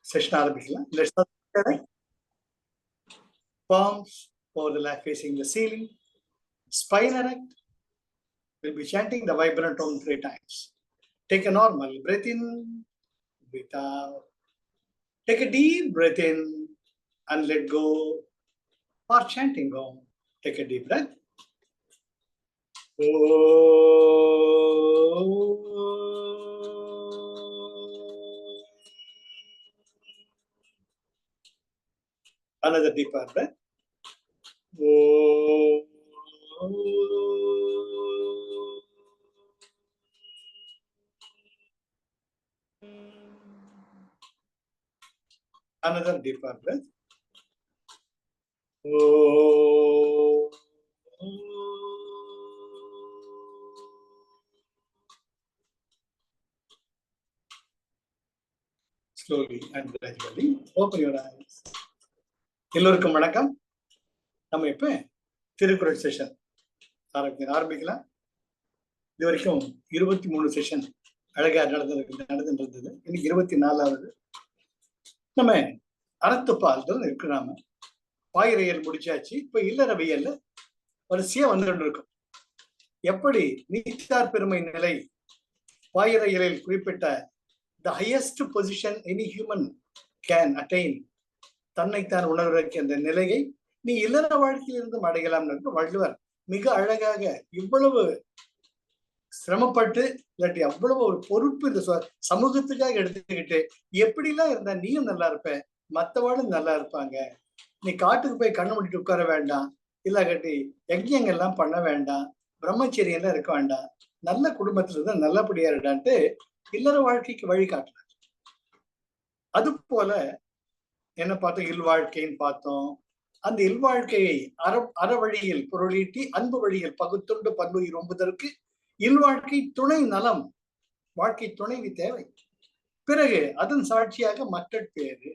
Session ஆரம்பிக்கலாம். Let's start. Palms over the lap facing the ceiling. Spine erect. We'll be chanting the vibrant Om 3 times. Take a normal breath in, breathe out. Take a deep breath in and let go. Or chanting Om. Take a deep breath. Another deeper breath. Another deeper breath. Slowly and gradually open your eyes. எல்லோருக்கும் வணக்கம். நம்ம இப்ப Thirukkural session ஆரம்பிக்கலாம். இது வரைக்கும் 23 session அழகா நடந்துருந்தது. இன்னைக்கு 24வது. நம்ம அறத்துப்பால் இருக்கிறாம பாயிரையல் முடிச்சாச்சு. இப்ப இல்லறவியல்ல வரிசையா வந்துட்டு இருக்கும். எப்படி நீத்தார் பெருமை நிலை பாயிரையலில் குறிப்பிட்ட the highest position any human can attain, தன்னைத்தான் உணர்வதற்கு அந்த நிலையை நீ இல்லற வாழ்க்கையிலிருந்து அடையலாம் என்று வள்ளுவர் மிக அழகாக இவ்வளவு சிரமப்பட்டு இல்லாட்டி அவ்வளவு ஒரு பொறுப்பு இந்த சமூகத்துக்காக எடுத்துக்கிட்டு எப்படிலாம் இருந்தா நீயும் நல்லா இருப்ப, மற்றவாளும் நல்லா இருப்பாங்க. நீ காட்டுக்கு போய் கண்ணு முடிட்டு உட்கார வேண்டாம், இல்ல கட்டி யஜ்யங்கள்லாம் பண்ண வேண்டாம், பிரம்மச்சரியம் எல்லாம் இருக்க வேண்டாம், நல்ல குடும்பத்துல இருந்தா நல்லபடியா இருடான்ட்டு இல்லற வாழ்க்கைக்கு வழிகாட்டினார். அது போல என்ன பார்த்தோம், இல்வாழ்க்கைன்னு பார்த்தோம். அந்த இல்வாழ்க்கையை அறவழியில் பொருளீட்டி அன்பு வழியில் பகுத்துண்டு பல்லுயிர் ஒம்புதற்கு இல்வாழ்க்கை துணை நலம், வாழ்க்கை துணைவி தேவை. பிறகு அதன் சாட்சியாக மக்கட்பேறு.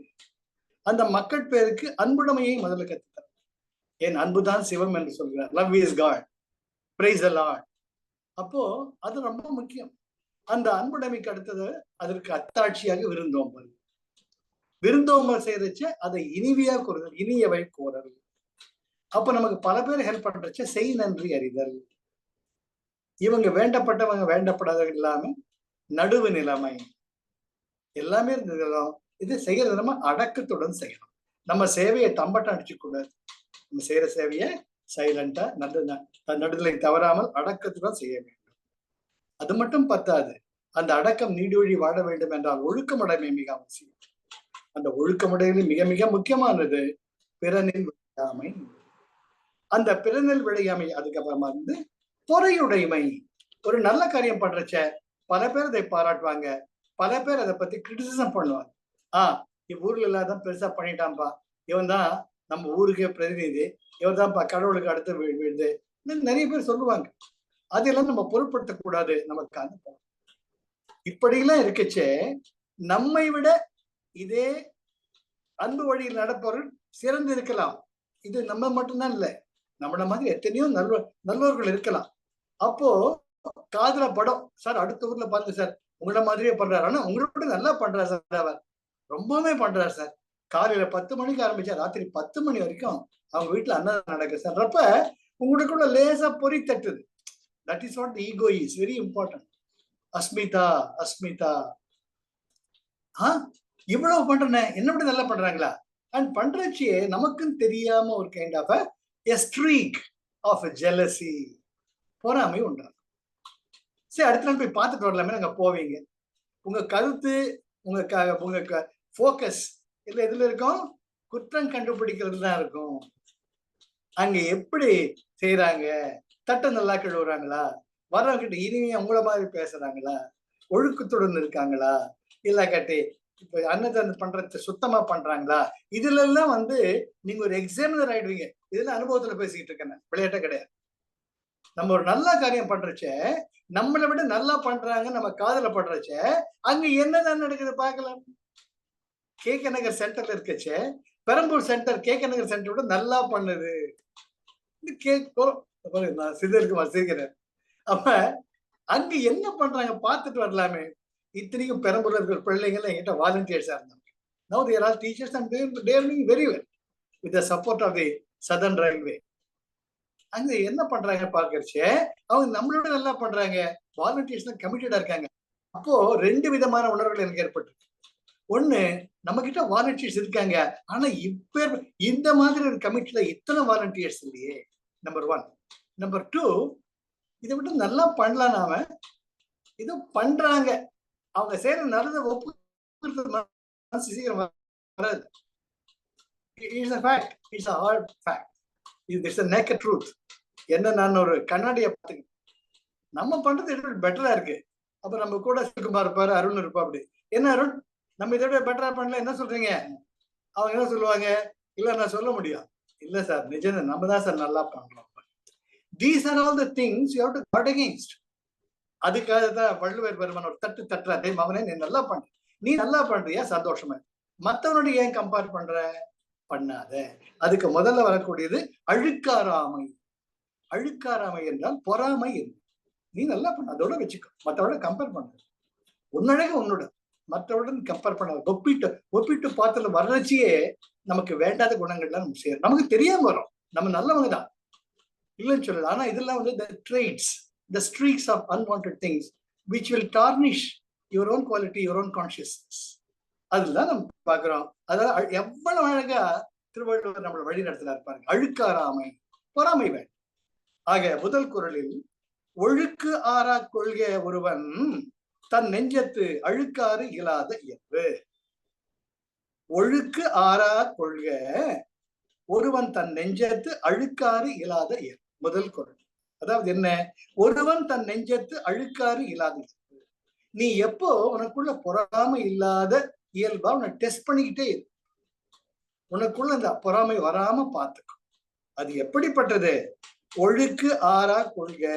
அந்த மக்கட்பேருக்கு அன்புடைமையை முதல்ல கத்துத்தார். ஏன் அன்புதான் சிவம் என்று சொல்கிறார். Love is God, praise the Lord. அப்போ அது ரொம்ப முக்கியம். அந்த அன்புடைமைக்கு அடுத்தது அதற்கு அத்தாட்சியாக விருந்தோம்பல். விருந்தோம்பல் செய்யறச்ச அதை இனிவியா கூறுதல், இனியவை கோரல். அப்ப நமக்கு பல பேர் ஹெல்ப் பண்றச்ச செய் நன்றி அறிதல். இவங்க வேண்டப்பட்டவங்க வேண்டப்படாதவங்க இல்லாம நடுவு நிலைமை எல்லாமே இருந்ததும் இது செய்யறது நம்ம அடக்கத்துடன் செய்யணும். நம்ம சேவையை தம்பட்டம் அடிச்சு கூடாது. நம்ம செய்யற சேவையை சைலண்டா நடுநிலை தவறாமல் அடக்கத்துடன் செய்ய வேண்டும். அது மட்டும் பத்தாது, அந்த அடக்கம் நீடொழி வாழ வேண்டும் என்றால் ஒழுக்கமுடைமை மிக அவசியம். அந்த ஒழுக்கமுடைமையில் மிக மிக முக்கியமானது பிறனில் விளையாமை. அந்த பிறனில் விளையாமை அதுக்கப்புறமா இருந்து பொறையுடைமை. ஒரு நல்ல காரியம் பண்றச்ச பல பேர் அதை பாராட்டுவாங்க, பல பேர் அதை பத்தி கிரிட்டிசிசம் பண்ணுவாங்க. ஊர்ல எல்லாதான் பெருசா பண்ணிட்டான்பா, இவன் தான் நம்ம ஊருக்கே பிரதிநிதி, இவன் தான்ப்பா கடவுளுக்கு அடுத்து விழுது, நிறைய பேர் சொல்லுவாங்க. அதெல்லாம் நம்ம பொருட்படுத்தக்கூடாது. நமக்கு இப்படியெல்லாம் இருக்கச்சே நம்மை விட இதே அன்பு வழியில் நடப்பவர்கள் சிறந்து இருக்கலாம். இது நம்ம மட்டும்தான் இல்லை, நம்மள மாதிரி எத்தனையோ நல்லவர்கள் இருக்கலாம். அப்போ காதுல படம், சார் அடுத்த ஊர்ல பாருங்க சார் உங்கள மாதிரியே பண்றாரு, ஆனா உங்களோட நல்லா பண்றாரு சார், அவர் ரொம்பவே பண்றாரு சார், காலையில 10 மணிக்கு ஆரம்பிச்சா ராத்திரி 10 மணி வரைக்கும் அவங்க வீட்டுல அன்னதானம் நடக்குது சார். அப்ப உங்களுக்குள்ள லேசா பொறி தட்டுது. That is what ego is very important. அஸ்மிதா அஸ்மிதா, இவ்வளவு பண்றேன் என்ன விட நல்லா பண்றாங்களா அண்ட் பண்றச்சியே நமக்குன்னு தெரியாம ஒரு kind of a streak of jealousy, பொறாமை உண்டாகும். சரி, அடுத்த நாள் போய் பார்த்துட்டு வரலாமே நாங்க போவீங்க. உங்க கருத்து உங்க ஃபோக்கஸ் இல்ல எதுல இருக்கும், குற்றம் கண்டுபிடிக்கிறது தான் இருக்கும். அங்க எப்படி செய்யறாங்க, தட்டை நல்லா கழுவுறாங்களா, வர்றவங்கிட்ட இனிமையா உங்கள மாதிரி பேசுறாங்களா, ஒழுக்கத்துடன் இருக்காங்களா, இல்ல கட்டி இப்ப அன்னதானம் பண்றது சுத்தமா பண்றாங்களா, இதுல எல்லாம் நீங்க ஒரு எக்ஸாமினர் ஆயிடுவீங்க. இதுல அனுபவத்துல பேசிக்கிட்டு இருக்கேன், விளையாட்ட கிடையாது. நம்ம ஒரு நல்ல காரியம் பண்றச்ச நம்மளை விட நல்லா பண்றாங்க நம்ம காதல பண்றச்ச அங்க என்னதான் நடக்குது பார்க்கலாம். கேகே நகர் சென்டர்ல இருக்கச்ச பெரம்பூர் சென்டர் கேகே நகர் சென்டர் விட நல்லா பண்ணுது. நான் சிதருக்கு வசிக்கிறேன். அப்ப அங்க என்ன பண்றாங்க பார்த்துட்டு வரலாமே. இத்தனைக்கும் பெரம்பூர்ல இருக்கிற பிள்ளைங்க என்கிட்ட வாலண்டியர்ஸா இருந்தாங்க. Now they are all teachers and they are doing very well with the support of the Southern Railway. அங்க என்ன பண்றாங்க பார்க்கறச்ச அவங்க நம்மளோட நல்லா பண்றாங்க. வாலண்டியர்ஸ் கமிட்டடா இருக்காங்க. அப்போ 2 விதமான உணர்வுகள் எனக்கு ஏற்பட்டு. ஒண்ணு, நம்ம கிட்ட வாலண்டியர்ஸ் இருக்காங்க, ஆனா இப்ப இந்த மாதிரி ஒரு கமிட்டில இத்தனை வாலண்டியர்ஸ் இல்லையே. நம்பர் 1. நம்பர் 2, இதை விட்டு நல்லா பண்ணலாம். நாம இது பண்றாங்க, அவங்க செய்யற நல்லதை ஒப்புக்கிறது சீக்கிரம் வராது. It's a fact, it's a hard fact. It's a naked truth. என்ன நான் ஒரு கண்ணாடியை பார்த்துக்க, நம்ம பண்றது பெட்டரா இருக்கு. அப்ப நம்ம கூட சிவகுமார் இருப்பாரு, அருண் இருப்பா. அப்படி என்ன அருண், நம்ம இதோட பெட்டரா பண்ணல, என்ன சொல்றீங்க? அவங்க என்ன சொல்லுவாங்க? இல்ல நான் சொல்ல முடியும். இல்ல சார், நிஜம் நம்ம தான் சார் நல்லா பண்றோம். These are all the things you have to guard against. அதுக்காக தான் வள்ளுவர் பெருமான் ஒரு தட்டு தட்டுறாதே, மகனே நீ நல்லா பண்ற, நீ நல்லா பண்றியா சந்தோஷமா, மத்தவனோட ஏன் கம்பேர் பண்ற? பண்ணாத. அதுக்கு முதல்ல வரக்கூடியது அழுக்காராமை. அழுக்காராமை என்றால் பொறாமை. நீ நல்லா பண்ண, அதோட வச்சுக்கோ, மற்றவோட கம்பேர் பண்ண. உன்னழக உன்னோட, மற்றவுடன் கம்பேர் பண்ண. ஒப்பிட்டு பார்த்துல வறட்சியே நமக்கு வேண்டாத குணங்கள்லாம் நம்ம செய்யறோம். நமக்கு தெரியாம வரும், நம்ம நல்லவங்க தான் இல்லைன்னு சொல்லல. ஆனா இதெல்லாம் வந்து the traits, the streaks of unwanted things which will tarnish your own quality, your own consciousness. அதுதான் நம்ம பாக்குறோம். அதாவது எவ்வளவு அழகா திருவள்ளுவர் நம்மளை வழி நடத்தினா இருப்பாங்க. அழுக்காராமை, பொறாமை வேண்டாம். ஆக முதல் குறளில் ஒழுக்கு ஆறா கொள்கை ஒருவன் தன் நெஞ்சத்து அழுக்காறு இயலாத இயல்பு. ஒழுக்கு ஆறா கொள்கை ஒருவன் தன் நெஞ்சத்து அழுக்காறு இயலாத இயல்பு. முதல் குறள். அதாவது என்ன? ஒருவன் தன் நெஞ்சத்து அழுக்காறு இயலாத இயல்பு. நீ எப்போ உனக்குள்ள பொறாமை இல்லாத இயல்பா உன்னை டெஸ்ட் பண்ணிக்கிட்டே இரு. உனக்குள்ள அந்த பொறாமை வராம பார்த்துக்கும். அது எப்படிப்பட்டது? ஒழுக்கு ஆறா கொள்கை.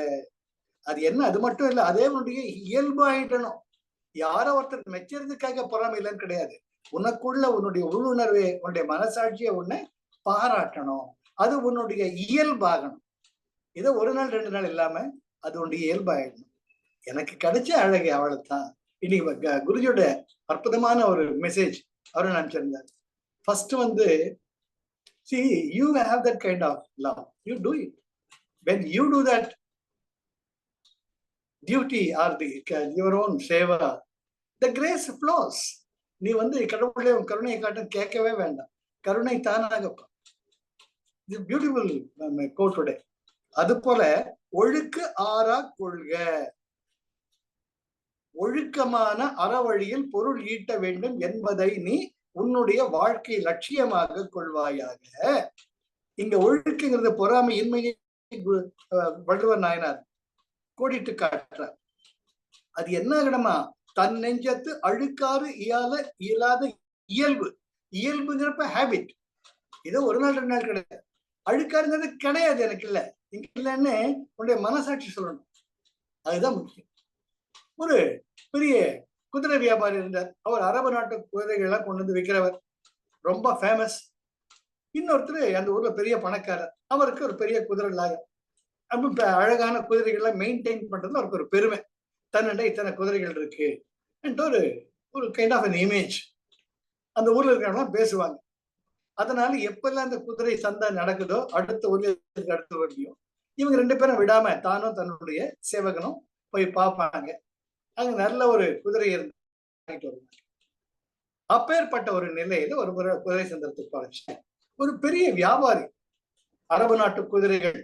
அது என்ன? அது மட்டும் இல்ல, அதே உன்னுடைய இயல்பாயிட்டணும். யாரோ ஒருத்தர் மெச்சறதுக்காக பொறாமை இல்லைன்னு கிடையாது. உனக்குள்ள உன்னுடைய உள்ளுணர்வே, உன்னுடைய மனசாட்சியை உன்னை பாராட்டணும். அது உன்னுடைய இயல்பாகணும். இதை ஒரு நாள் 2 நாள் இல்லாம அது உன்னுடைய இயல்பாயிடணும். எனக்கு கிடைச்ச அழகு அவ்வளவுதான். இன்னைக்கு குருஜியோட அற்புதமான ஒரு மெசேஜ் அவரை நினைச்சிருந்தார். ஃபர்ஸ்ட் வந்து, see, you have that kind of love, you do it. When you do that duty or your own seva, the grace flows. நீ வந்து கடவுளே கருணையை காட்ட கேட்கவே வேண்டாம், கருணை தானாக. Beautiful quote today. அது போல ஒழுக்கு ஆறா கொள்கை, ஒழுக்கமான அறவழியில் பொருள் ஈட்ட வேண்டும் என்பதை நீ உன்னுடைய வாழ்க்கை லட்சியமாக கொள்வாயாக. இங்க ஒழுக்குங்கிறது பொறாமை இன்மையை வள்ளுவர் நாயனார் கோடிட்டு காட்டுறார். அது என்ன இடமா? தன் நெஞ்சத்து அழுக்காறு இயலாத இயல்பு. இயல்புங்கிறப்ப ஹேபிட். இதோ ஒரு நாள் 2 நாள் கிடையாது. அழுக்காருங்கிறது கிடையாது, எனக்கு இல்லை, இங்க இல்லைன்னு உன்னுடைய மனசாட்சி சொல்லணும். அதுதான் முக்கியம். ஒரு பெரிய குதிரை வியாபாரி இருந்தார். அவர் அரபு நாட்டு குதிரைகள் எல்லாம் கொண்டு வந்து விற்கிறவர், ரொம்ப ஃபேமஸ். இன்னொருத்தர் அந்த ஊர்ல பெரிய பணக்காரர், அவருக்கு ஒரு பெரிய குதிரை லாயம். அப்ப அழகான குதிரைகளை மெயின்டைன் பண்றதுல அவருக்கு ஒரு பெருமை. தன்னிட இத்தனை குதிரைகள் இருக்கு ஒரு ஒரு கைண்ட் ஆஃப் அன் இமேஜ் அந்த ஊர்ல இருக்கிறவங்க பேசுவாங்க. அதனால எப்பெல்லாம் அந்த குதிரை சந்தை நடக்குதோ அடுத்த ஊர்ல அடுத்த ஊர்லயும் இவங்க 2 பேரும் விடாம தானும் தன்னுடைய சேவகனும் போய் பார்ப்பாங்க. அங்க நல்ல ஒரு குதிரை இருந்து அப்பேற்பட்ட ஒரு நிலையில ஒரு முறை குதிரை சந்திரத்துக்கு போறேன். ஒரு பெரிய வியாபாரி, அரபு நாட்டு குதிரைகள்,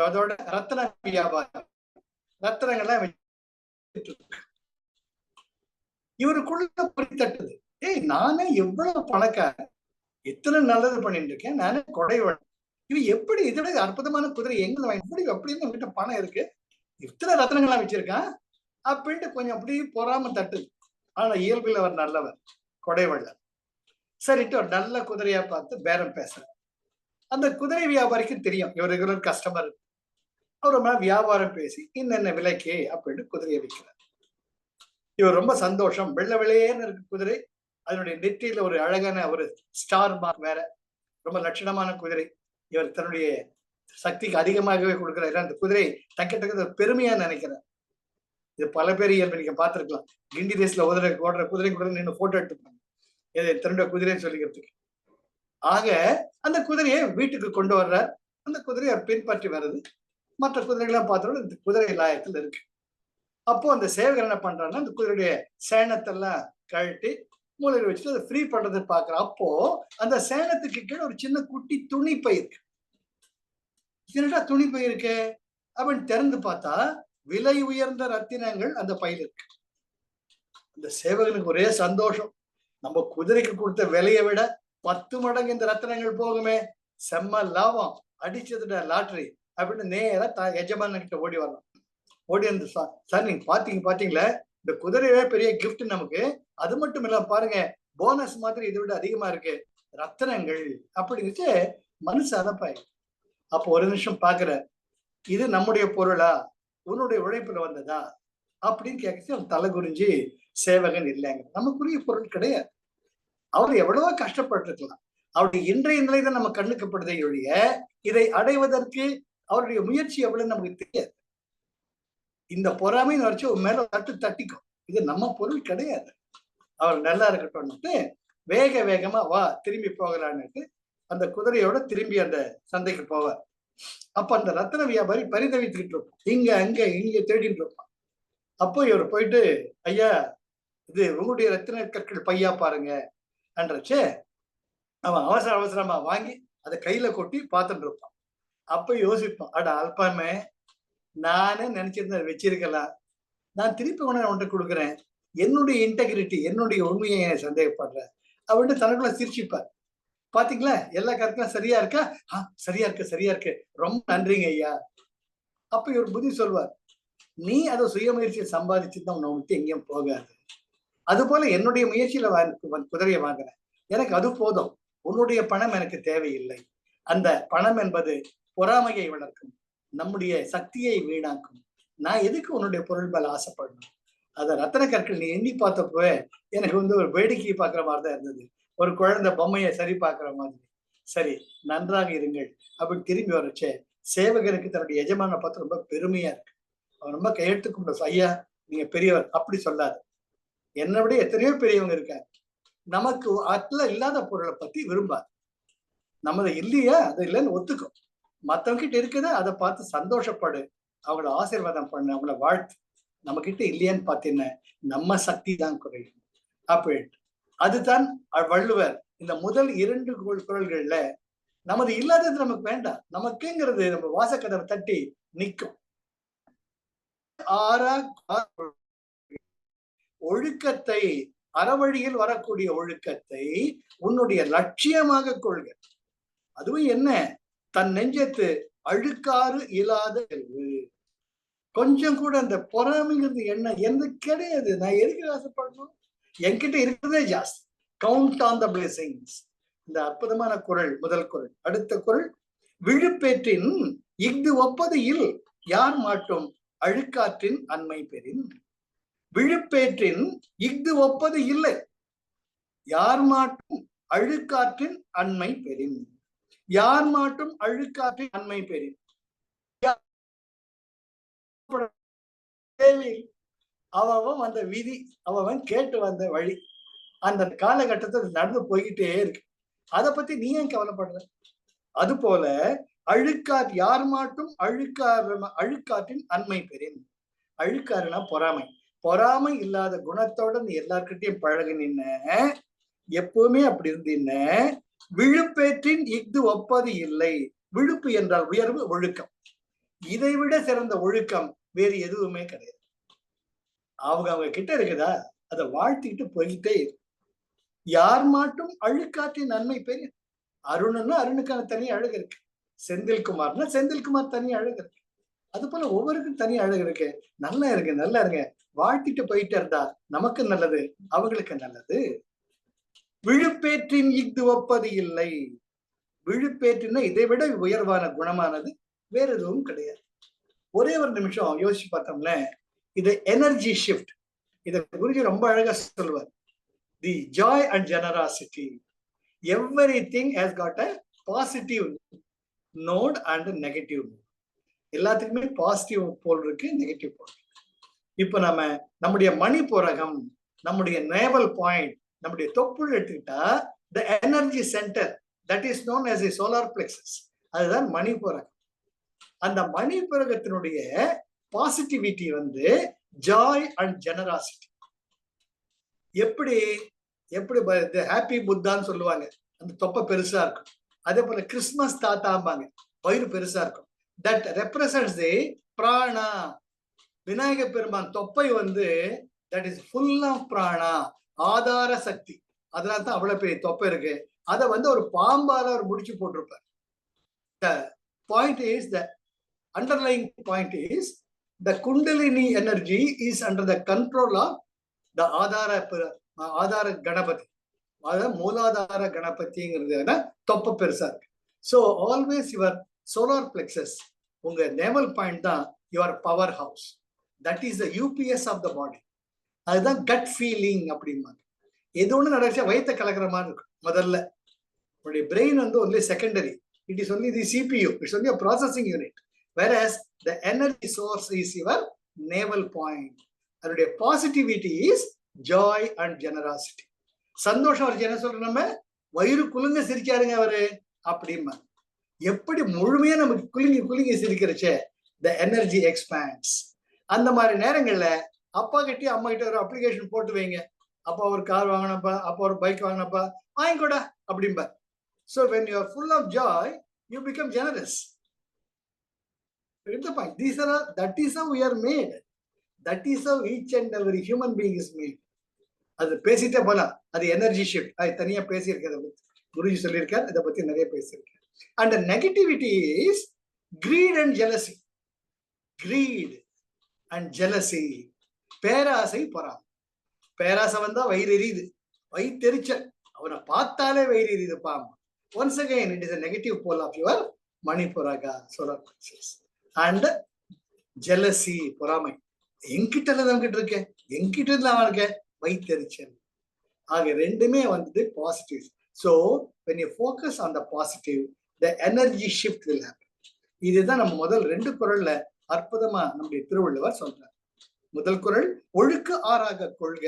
அதோட ரத்தன வியாபாரி, ரத்தனங்கள்லாம் இவருக்குள்ள பிடித்தட்டுது. நானே எவ்வளவு பணக்காரன், எத்தனை நல்லது பண்ணிட்டு இருக்கேன், நானே கொடைவன், இவ எப்படி இதோட அற்புதமான குதிரை எங்க வாங்கி அப்படின்னு உங்ககிட்ட பணம் இருக்கு, இத்தனை ரத்தனங்கள்லாம் வச்சிருக்கான் அப்படின்ட்டு கொஞ்சம் அப்படி பொறாம தட்டுது. ஆனா இயல்பில் அவர் நல்லவர், கொடைவள்ளர். சரிட்டு ஒரு நல்ல குதிரையா பார்த்து பேரம் பேசுறார். அந்த குதிரை வியாபாரிக்கு தெரியும் இவர் ரெகுலர் கஸ்டமர். அவர் வியாபாரம் பேசி இன்னென்ன விலைக்கு அப்படின்ட்டு குதிரையை விற்கிறார். இவர் ரொம்ப சந்தோஷம். வெள்ளை வெள்ளையேன்னு இருக்கு குதிரை, அதனுடைய நெற்றியில ஒரு அழகான ஒரு ஸ்டார் மார்க் வேற, ரொம்ப லட்சணமான குதிரை. இவர் தன்னுடைய சக்திக்கு அதிகமாகவே கொடுக்கிறார். அந்த குதிரை தக்கிட்ட பெருமையா நினைக்கிறார். இது பல பேர் நீங்க பார்த்திருக்கலாம். கிண்டி தேசில ஓடுற குதிரை கூட நின்று போட்டோ எடுத்துப்பாங்க. திருண்ட குதிரைன்னு சொல்லிக்கிறதுக்கு. ஆக அந்த குதிரையை வீட்டுக்கு கொண்டு வர்றார். அந்த குதிரையை அவர் பின்பற்றி வருது. மற்ற குதிரைகள்லாம் பார்த்தோம், இந்த குதிரை லாயத்தில் இருக்கு. அப்போ அந்த சேவகர் என்ன பண்றாருன்னா அந்த குதிரையுடைய சேனத்தெல்லாம் கழட்டி மூலையில் வச்சுட்டு அதை ஃப்ரீ பண்றதை பாக்குறான். அப்போ அந்த சேனத்துக்கு கீழே ஒரு சின்ன குட்டி துணி பை இருக்கு. என்னடா துணி பை இருக்கு அப்படின்னு திறந்து பார்த்தா விலை உயர்ந்த ரத்தினங்கள் அந்த பையில இருக்கு. அந்த சேவகனுக்கு ஒரே சந்தோஷம். நம்ம குதிரைக்கு கொடுத்த விலையை விட 10 மடங்கு இந்த ரத்தினங்கள் போகுமே, செம்ம லாபம், அடிச்சதுட லாட்டரி அப்படின்னு நேரா எஜமான கிட்ட ஓடி வரலாம். ஓடி வந்து சார் நீங்க பாத்தீங்களா இந்த குதிரையே பெரிய கிஃப்ட் நமக்கு, அது மட்டும் இல்லாம பாருங்க போனஸ் மாதிரி இதை விட அதிகமா இருக்கு ரத்தினங்கள் அப்படிங்கிட்டு மனசு அலப்பாய். அப்போ ஒரு நிமிஷம் பாக்குற, இது நம்முடைய பொருளா, உன்னுடைய உழைப்புல வந்ததா அப்படின்னு கேட்க அவன் தலை குறிஞ்சி சேவகன் இல்லைங்க, நமக்குரிய பொருள் கிடையாது. அவர் எவ்வளவோ கஷ்டப்பட்டிருக்கலாம். அவருடைய இன்றைய நிலை தான் நம்ம கண்ணுக்கப்படுதே ஒழிய இதை அடைவதற்கு அவருடைய முயற்சி எவ்வளவு நமக்கு தெரியாது. இந்த பொறாமைன்னு வச்சு மேல தட்டிக்கும், இது நம்ம பொருள் கிடையாது, அவர் நல்லா இருக்கட்டும்னுட்டு வேக வேகமா வா திரும்பி போகலான்னுட்டு அந்த குதிரையோட திரும்பி அந்த சந்தைக்கு போவார். அப்ப அந்த ரத்தின வியாபாரி பரிதவித்துக்கிட்டு இருப்பான், இங்க அங்க இங்க தேடிட்டு இருப்பான். அப்போ இவர் போயிட்டு ஐயா இது உங்களுடைய ரத்தின கற்கள் பையா பாருங்க என்றச்சே அவன் அவசரமா வாங்கி அதை கையில கொட்டி பார்த்துட்டு இருப்பான். அப்ப யோசிப்பான், அட அல்பாமே, நானே நினைச்சிருந்தேன் வச்சிருக்கலாம், நான் திருப்பி உன்கிட்ட கொடுக்குறேன், என்னுடைய இன்டெகிரிட்டி என்னுடைய உண்மையை சந்தேகப்படுறேன் அப்படின்னு தனக்குள்ள சிரிச்சுப்பார். பாத்தீங்களா எல்லா கருத்தும் சரியா இருக்கா? சரியா இருக்கு, ரொம்ப நன்றிங்க ஐயா. அப்ப இவர் புத்தி சொல்வார், நீ அதை சுயமுயற்சியை சம்பாதிச்சுதான் உன்னை விட்டு எங்கேயும் போகாது. அது போல என்னுடைய முயற்சியில குதிரையை வாங்குறேன், எனக்கு அது போதும், உன்னுடைய பணம் எனக்கு தேவையில்லை. அந்த பணம் என்பது பொறாமையை வளர்க்கும், நம்முடைய சக்தியை வீணாக்கும். நான் எதுக்கு உன்னுடைய பொருள் மேல ஆசைப்படணும்? அத ரத்தன கற்கள் நீ எண்ணி பார்த்தப்போ எனக்கு ஒரு வேடிக்கையை பார்க்குற மாதிரி தான் இருந்தது, ஒரு குழந்தை பொம்மையை சரி பார்க்குற மாதிரி. சரி நன்றாக இருங்கள் அப்படின்னு திரும்பி வரச்சே சேவகருக்கு தன்னுடைய எஜமான பார்த்து ரொம்ப பெருமையா இருக்கு. அவன் ரொம்ப கையெழுத்து கும்பிட, ஐயா நீங்க பெரியவர் அப்படி சொல்லாது, என்னை விட எத்தனையோ பெரியவங்க இருக்காங்க, நமக்கு அதுல இல்லாத பொருளை பத்தி விரும்பாது, நம்மள இல்லையா அது இல்லைன்னு ஒத்துக்கும், மற்றவங்க கிட்ட இருக்குதா அதை பார்த்து சந்தோஷப்படு, அவங்கள ஆசீர்வாதம் பண்ணு, அவங்கள வாழ்த்து. நம்ம கிட்ட இல்லையான்னு பார்த்தீங்கன்னா நம்ம சக்தி தான் குறையும் அப்படின்ட்டு. அதுதான் வள்ளுவர் இந்த முதல் 2 குறள்கள்ல நமது இல்லாதது நமக்கு வேண்டாம், நமக்குங்கிறது நம்ம வாசக்கதவை தட்டி நிற்கும். ஒழுக்கத்தை, அறவழியில் வரக்கூடிய ஒழுக்கத்தை உன்னுடைய லட்சியமாக கொள்க. அதுவும் என்ன, தன் நெஞ்சத்து அழுக்காறு இல்லாத செல்வு. கொஞ்சம் கூட அந்த பொறாமைங்கிறது என்ன எனக்கு கிடையாது, நான் எதுக்கு ஆசைப்படணும், என்கிட்ட இருக்கிறதே ஜாஸ்தி. Count on the blessings. இந்த அற்புதமான குறள் முதல் குறள். அடுத்த குறள், விழுப்பேற்றின் இஃது ஒப்பது இல் யார் மாட்டும் அழுக்காற்றின் அண்மை பெறின். விழுப்பேற்றின் இஃது ஒப்பது இல்லை யார் மாட்டும் அழுக்காற்றின் அண்மை பெறின். யார் மாட்டும் அழுக்காற்றின் அண்மை பெறின். அவன் வந்த விதி, அவன் கேட்டு வந்த வழி, அந்த காலகட்டத்தில் நடந்து போய்கிட்டே இருக்கு. அதை பத்தி நீ ஏன் கவலைப்படுற? அது போல அழுக்காற்று யார் மாட்டும் அழுக்காற்றின் அண்மை பெறின். அழுக்காறுனா பொறாமை. பொறாமை இல்லாத குணத்தோட நீ எல்லார்கிட்டையும் பழகின, எப்பவுமே அப்படி இருந்தீன்ன, விழுப்பேற்றின் இஃது ஒப்பது இல்லை. விழுப்பு என்றால் உயர்வு, ஒழுக்கம். இதை விட சிறந்த ஒழுக்கம் வேறு எதுவுமே கிடையாது. அவங்க கிட்ட இருக்குதா அதை வாழ்த்திக்கிட்டு போய்கிட்டே இருக்கு. யார் மாட்டும் அழுக்காற்றின் நன்மை பெரிய. அருணுன்னா அருணுக்கான தனி அழகு இருக்கு, செந்தில்குமார்னா செந்தில்குமார் தனி அழகு இருக்கு. அது போல ஒவ்வொருக்கும் தனி அழகு இருக்கு. நல்லா இருங்க வாழ்த்திட்டு போயிட்டு இருந்தா நமக்கு நல்லது, அவங்களுக்கு நல்லது. விழுப்பேற்றின் இஃது ஒப்பது இல்லை. விழுப்பேற்றின்னா இதை விட உயர்வான குணமானது வேற எதுவும் கிடையாது. ஒரே ஒரு நிமிஷம் யோசிச்சு பார்த்தோம்ல, இது எனர்ஜி ஷிஃப்ட். இதை குறித்து ரொம்ப அழகா சொல்லுவார். The joy and generosity, everything has got a positive note and negative note. எல்லாத்துக்குமே பாசிட்டிவ் போல் இருக்கு, நெகட்டிவ் போல் இருக்கு. இப்ப நம்முடைய மணிப்புரகம், நம்முடைய நேவல் பாயிண்ட் நம்முடைய தொப்புள் எடுத்துக்கிட்டா the energy center that is known as a solar plexus, அதுதான் மணிபுரகம். அந்த மணிபுரகத்தினுடைய பாசிட்டிவிட்டி வந்து ஜாய் அண்ட் ஜெனராசிட்டி. எப்படி எப்படி ஹாப்பி புத்தான்னு சொல்லுவாங்க, அந்த தொப்பை பெருசா இருக்கும். அதே போல கிறிஸ்துமஸ் தாத்தாம்பாங்க, வயிறு பெருசா இருக்கும். தட் ரெப்ரசன்ட்ஸ் தி பிராணா. விநாயக பெருமான் தொப்பை வந்து தட் இஸ் ஃபுல் ஆஃப் பிராணா, ஆதார சக்தி. அதனால தான் அவ்வளவு பெரிய தொப்பை இருக்கு. அதை வந்து ஒரு பாம்பால அவர் முடிச்சு போட்டிருப்பார். The point is, the underlying point is, the Kundalini energy is under the control of the ஆதார கணபதி. அதாவது மூலாதார கணபதிங்கிறது தொப்பை பெருசா இருக்கு. So always your solar plexus, உங்க நேவல் பாயிண்ட் தான் your power house. That is the UPS of the body. அதுதான் gut feeling அப்படிம்பாங்க. எது ஒன்று நடச்சா வயிற்ற கலக்கிற மாதிரி இருக்கும். முதல்ல உங்களுடைய பிரெயின் வந்து only secondary. It is only the CPU. It's only a processing unit. Whereas the energy source is your navel point. அதனுடைய positivity is Joy and generosity. சந்தோஷம் வருது என்ன சொல்ற, நம்ம வயிறு குலுங்க சிரிக்காருங்க அவரு அப்படிமா. எப்படி முழுமையா நமக்கு குலுங்கி குலுங்கி சிரிக்கிறச்சே the energy expands. அந்த மாதிரி நேரங்கள்ல அப்பா கிட்ட அம்மா கிட்ட ஒரு அப்ளிகேஷன் போட்டு வைங்க. அப்பா ஒரு கார் வாங்கினப்பா, அப்பா ஒரு bike வாங்கினப்பா, வாங்கிக்கூடா அப்படின்பா. So when you are full of joy, you become generous. Get the point? That is how we are made. That is how each and every human being is made. அது பேசிட்டே போலாம். அது energy shift. அது தனியா பேசியிருக்காரு, குருஜி சொல்லியிருக்காரு, இதை பத்தி நிறைய பேசியிருக்காரு. And the negativity is greed and jealousy. Greed and jealousy. பேராசை பொறாமை. பேராசை வந்தா வயிறு எரியுது, வயிற்றெரிச்சல், அவனை பார்த்தாலே வயிறு எரியுது பாம்பு. Once again, it is a negative pole of your Manipuraga, solar plexus. And jealousy, பொறாமை. என்கிட்ட நம்மகிட்ட இருக்க, என்கிட்ட நான் இருக்க, வைத்தறிச்சல். ஆக ரெண்டுமே வந்து positive. So when you focus on the positive, the energy shift will happen. இதுதான் நம்ம முதல் ரெண்டு குறள்ல அற்புதமா நம்முடைய திருவள்ளுவர் சொல்றார். முதல் குறள், ஒழுக்கு ஆறாக கொள்க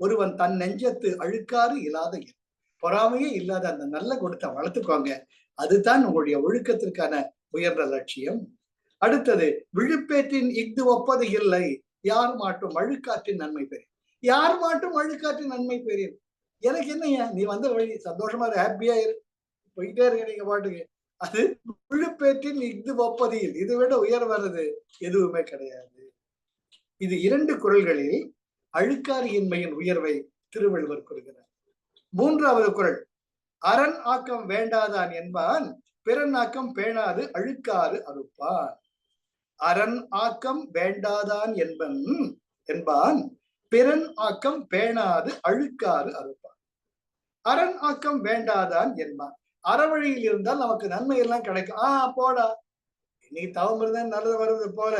ஒருவன் தன் நெஞ்சத்து அழுக்காறு இல்லாத, பொறாமையே இல்லாத அந்த நல்ல குணத்தை வளர்த்துக்கோங்க. அதுதான் உங்களுடைய ஒழுக்கத்திற்கான உயர்ந்த லட்சியம். அடுத்தது, விழுப்பேற்றின் இஃது ஒப்பது இல்லை, யார் மாட்டும் அழுக்காற்றின் நன்மை பெரிய. யார் மாட்டும் அழுக்காற்றின் நன்மை பெரிய. எனக்கு என்னையா, நீ வந்த வழி சந்தோஷமா இரு, ஹாப்பியா இரு, போயிட்டே இருக்க நீங்க பாட்டுக்கு. அது விழுப்பேற்றின் இஃது ஒப்பது இல்லை, இதை விட உயர் வர்றது எதுவுமே கிடையாது. இது இரண்டு குறள்களில் அழுக்காரியின்மையின் உயர்வை திருவள்ளுவர் கூறுகிறார். மூன்றாவது குறள், அரண் ஆக்கம் வேண்டாதான் என்பான், பிறன் ஆக்கம் பேணாது அழுக்காறு அறுப்பான். அரண் ஆக்கம் வேண்டாதான் என்பான், பிறன் ஆக்கம் பேணாது அழுக்காறு அறுப்பான். அரண் ஆக்கம் வேண்டாதான் என்பான். அறவழியில் இருந்தால் நமக்கு நன்மை எல்லாம் கிடைக்கும். போடா, இன்னைக்கு தவம் இருந்தா நல்லது வருது போல,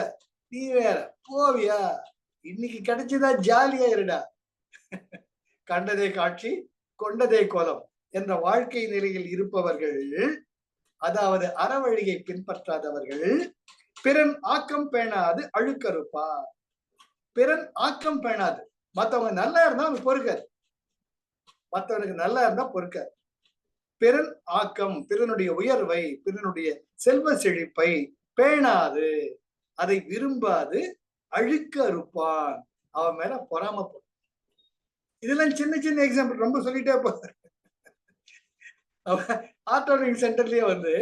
நீ வேற போவியா, இன்னைக்கு கிடைச்சதா ஜாலியா இருடா. கண்டதே காட்சி கொண்டதே கோலம் என்ற வாழ்க்கை நிலையில் இருப்பவர்கள், அதாவது அறவழியை பின்பற்றாதவர்கள், பிறன் ஆக்கம் பேணாது அழுக்கறுப்பா. பிறன் ஆக்கம் பேணாது, மத்தவங்க நல்லா இருந்தா அவனுக்கு பொறுக்காது, மத்தவனுக்கு நல்லா இருந்தா பொறுக்காது. பிறன் ஆக்கம், பிறனுடைய உயர்வை, பிறனுடைய செல்வ செழிப்பை பேணாது, அதை விரும்பாது அழுக்க அறுப்பான், அவன் மேல பொறாமப்படும். இதெல்லாம் சின்ன சின்ன எக்ஸாம்பிள், ரொம்ப சொல்லிட்டே போற. ஆட்டோனிங் சென்டர்லயே வந்து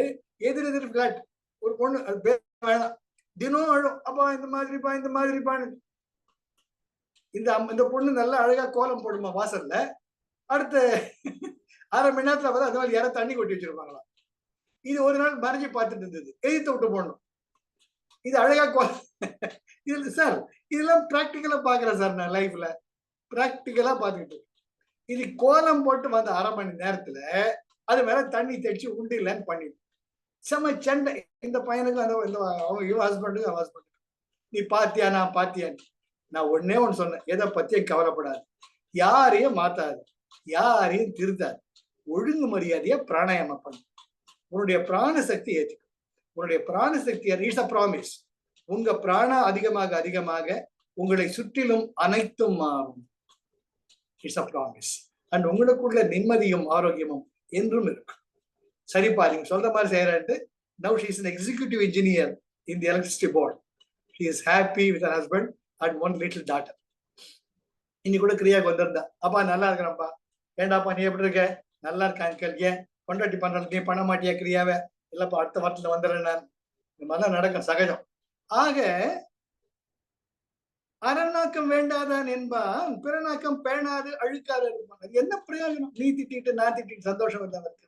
எதிர் பிளாட் ஒரு பொண்ணு, அது பேர் வேணாம், தினம் அழும், அப்பா இந்த மாதிரிப்பா இந்த மாதிரிப்பான்னு. இந்த பொண்ணு நல்லா அழகா கோலம் போடுமா வாசல்ல, அடுத்த அரை மணி நேரத்துல வந்து அது மாதிரி யாரும் தண்ணி கொட்டி வச்சிருப்பாங்களாம். இது ஒரு நாள் மறைஞ்சு பார்த்துட்டு இருந்தது, எதிர்த்து விட்டு போடணும். இது அழகா கோலம். இது சார், இதெல்லாம் பிராக்டிக்கலா பாக்குறேன் சார், நான் லைஃப்ல பிராக்டிக்கலா பாத்துக்கிட்டு. இது கோலம் போட்டு வந்த அரை மணி நேரத்துல அது மேல தண்ணி தெளிச்சு உண்டு இல்லைன்னு பண்ணிட்டு செம்ம சண்டை. இந்த பையனுக்கு அந்த அவங்க ஹஸ்பண்டுக்கு ஹஸ்பண்ட், நீ பாத்தியா நான் பாத்தியான்னு. நான் ஒன்னே ஒன்னு சொன்னேன், எதை பத்தியும் கவலைப்படாது, யாரையும் மாத்தாது, யாரையும் திருத்தாது, ஒழுங்கு மரியாதையா பிராணாயாமம் பண்ணு, உன்னுடைய பிராண சக்தி ஏற்றுக்கும். உன்னுடைய பிராண சக்தி இட்ஸ் அ ப்ராமிஸ். உங்க பிராணம் அதிகமாக அதிகமாக உங்களை சுற்றிலும் அனைத்தும் மாறும். It's a promise. அண்ட் உங்களுக்குள்ள நிம்மதியும் ஆரோக்கியமும் என்றும் இருக்கும். சரிப்பா, நீங்க சொல்ற மாதிரி செய்யறேன்ட்டு now she is an executive engineer in the electricity board. She is happy with her husband and one little daughter. இன்னைக்கு கூட கிரியாவுக்கு வந்திருந்தா, அப்பா நல்லா இருக்கிறப்பா. ஏண்டாப்பா நீ எப்படி இருக்க? நல்லா இருக்க அங்கிள். ஏன் கொண்டாட்டி பண்ற நீ பண்ண மாட்டியா கிரியாவை? இல்லப்பா அடுத்த வாரத்துல வந்துடுறேன் நான். இந்த மாதிரிலாம் நடக்கும், சகஜம். ஆக அறநாக்கம் வேண்டாதான் என்பான் பிறநாக்கம் பேணாது அழுக்காது இருப்பான். அது என்ன பிரயோஜனம்? நீ திட்டிட்டு நான் திட்டிட்டு சந்தோஷம் இருக்கு.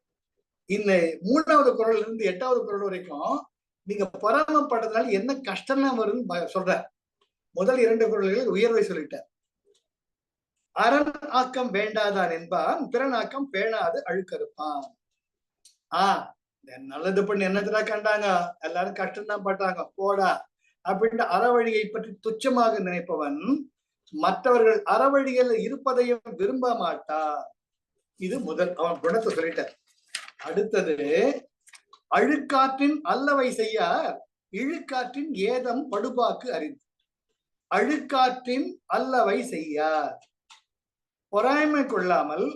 இந்த 3வது குறள்ல இருந்து 8வது குறள் வரைக்கும் நீங்க பொறாமப்படுறதுனால என்ன கஷ்டம்லாம் வரும்னு சொல்ற. முதல் 2 குறள்களில் உயர்வை சொல்லிட்டார். அரண் ஆக்கம் வேண்டாதான் என்பான் பிறநாக்கம் பேணாது அழுக்கறுப்பான். நல்லது பண்ணி என்னத்துல கண்டாங்க, எல்லாரும் கஷ்டம்தான் பட்டாங்க போடா அப்படின்ட்டு அறவழியை பற்றி துச்சமாக நினைப்பவன் மற்றவர்கள் அறவழிகள் இருப்பதையும் விரும்ப மாட்டார். இது முதல் அவன் குணத்தை சொல்லிட்டார். அடுத்தது, அழுக்காற்றின் அல்லவை செய்யார் இழுக்காற்றின் ஏதம் படுபாக்கு அறிந்து. அழுக்காற்றின் அல்லவை செய்யார், பொறாமை கொள்ளாமல்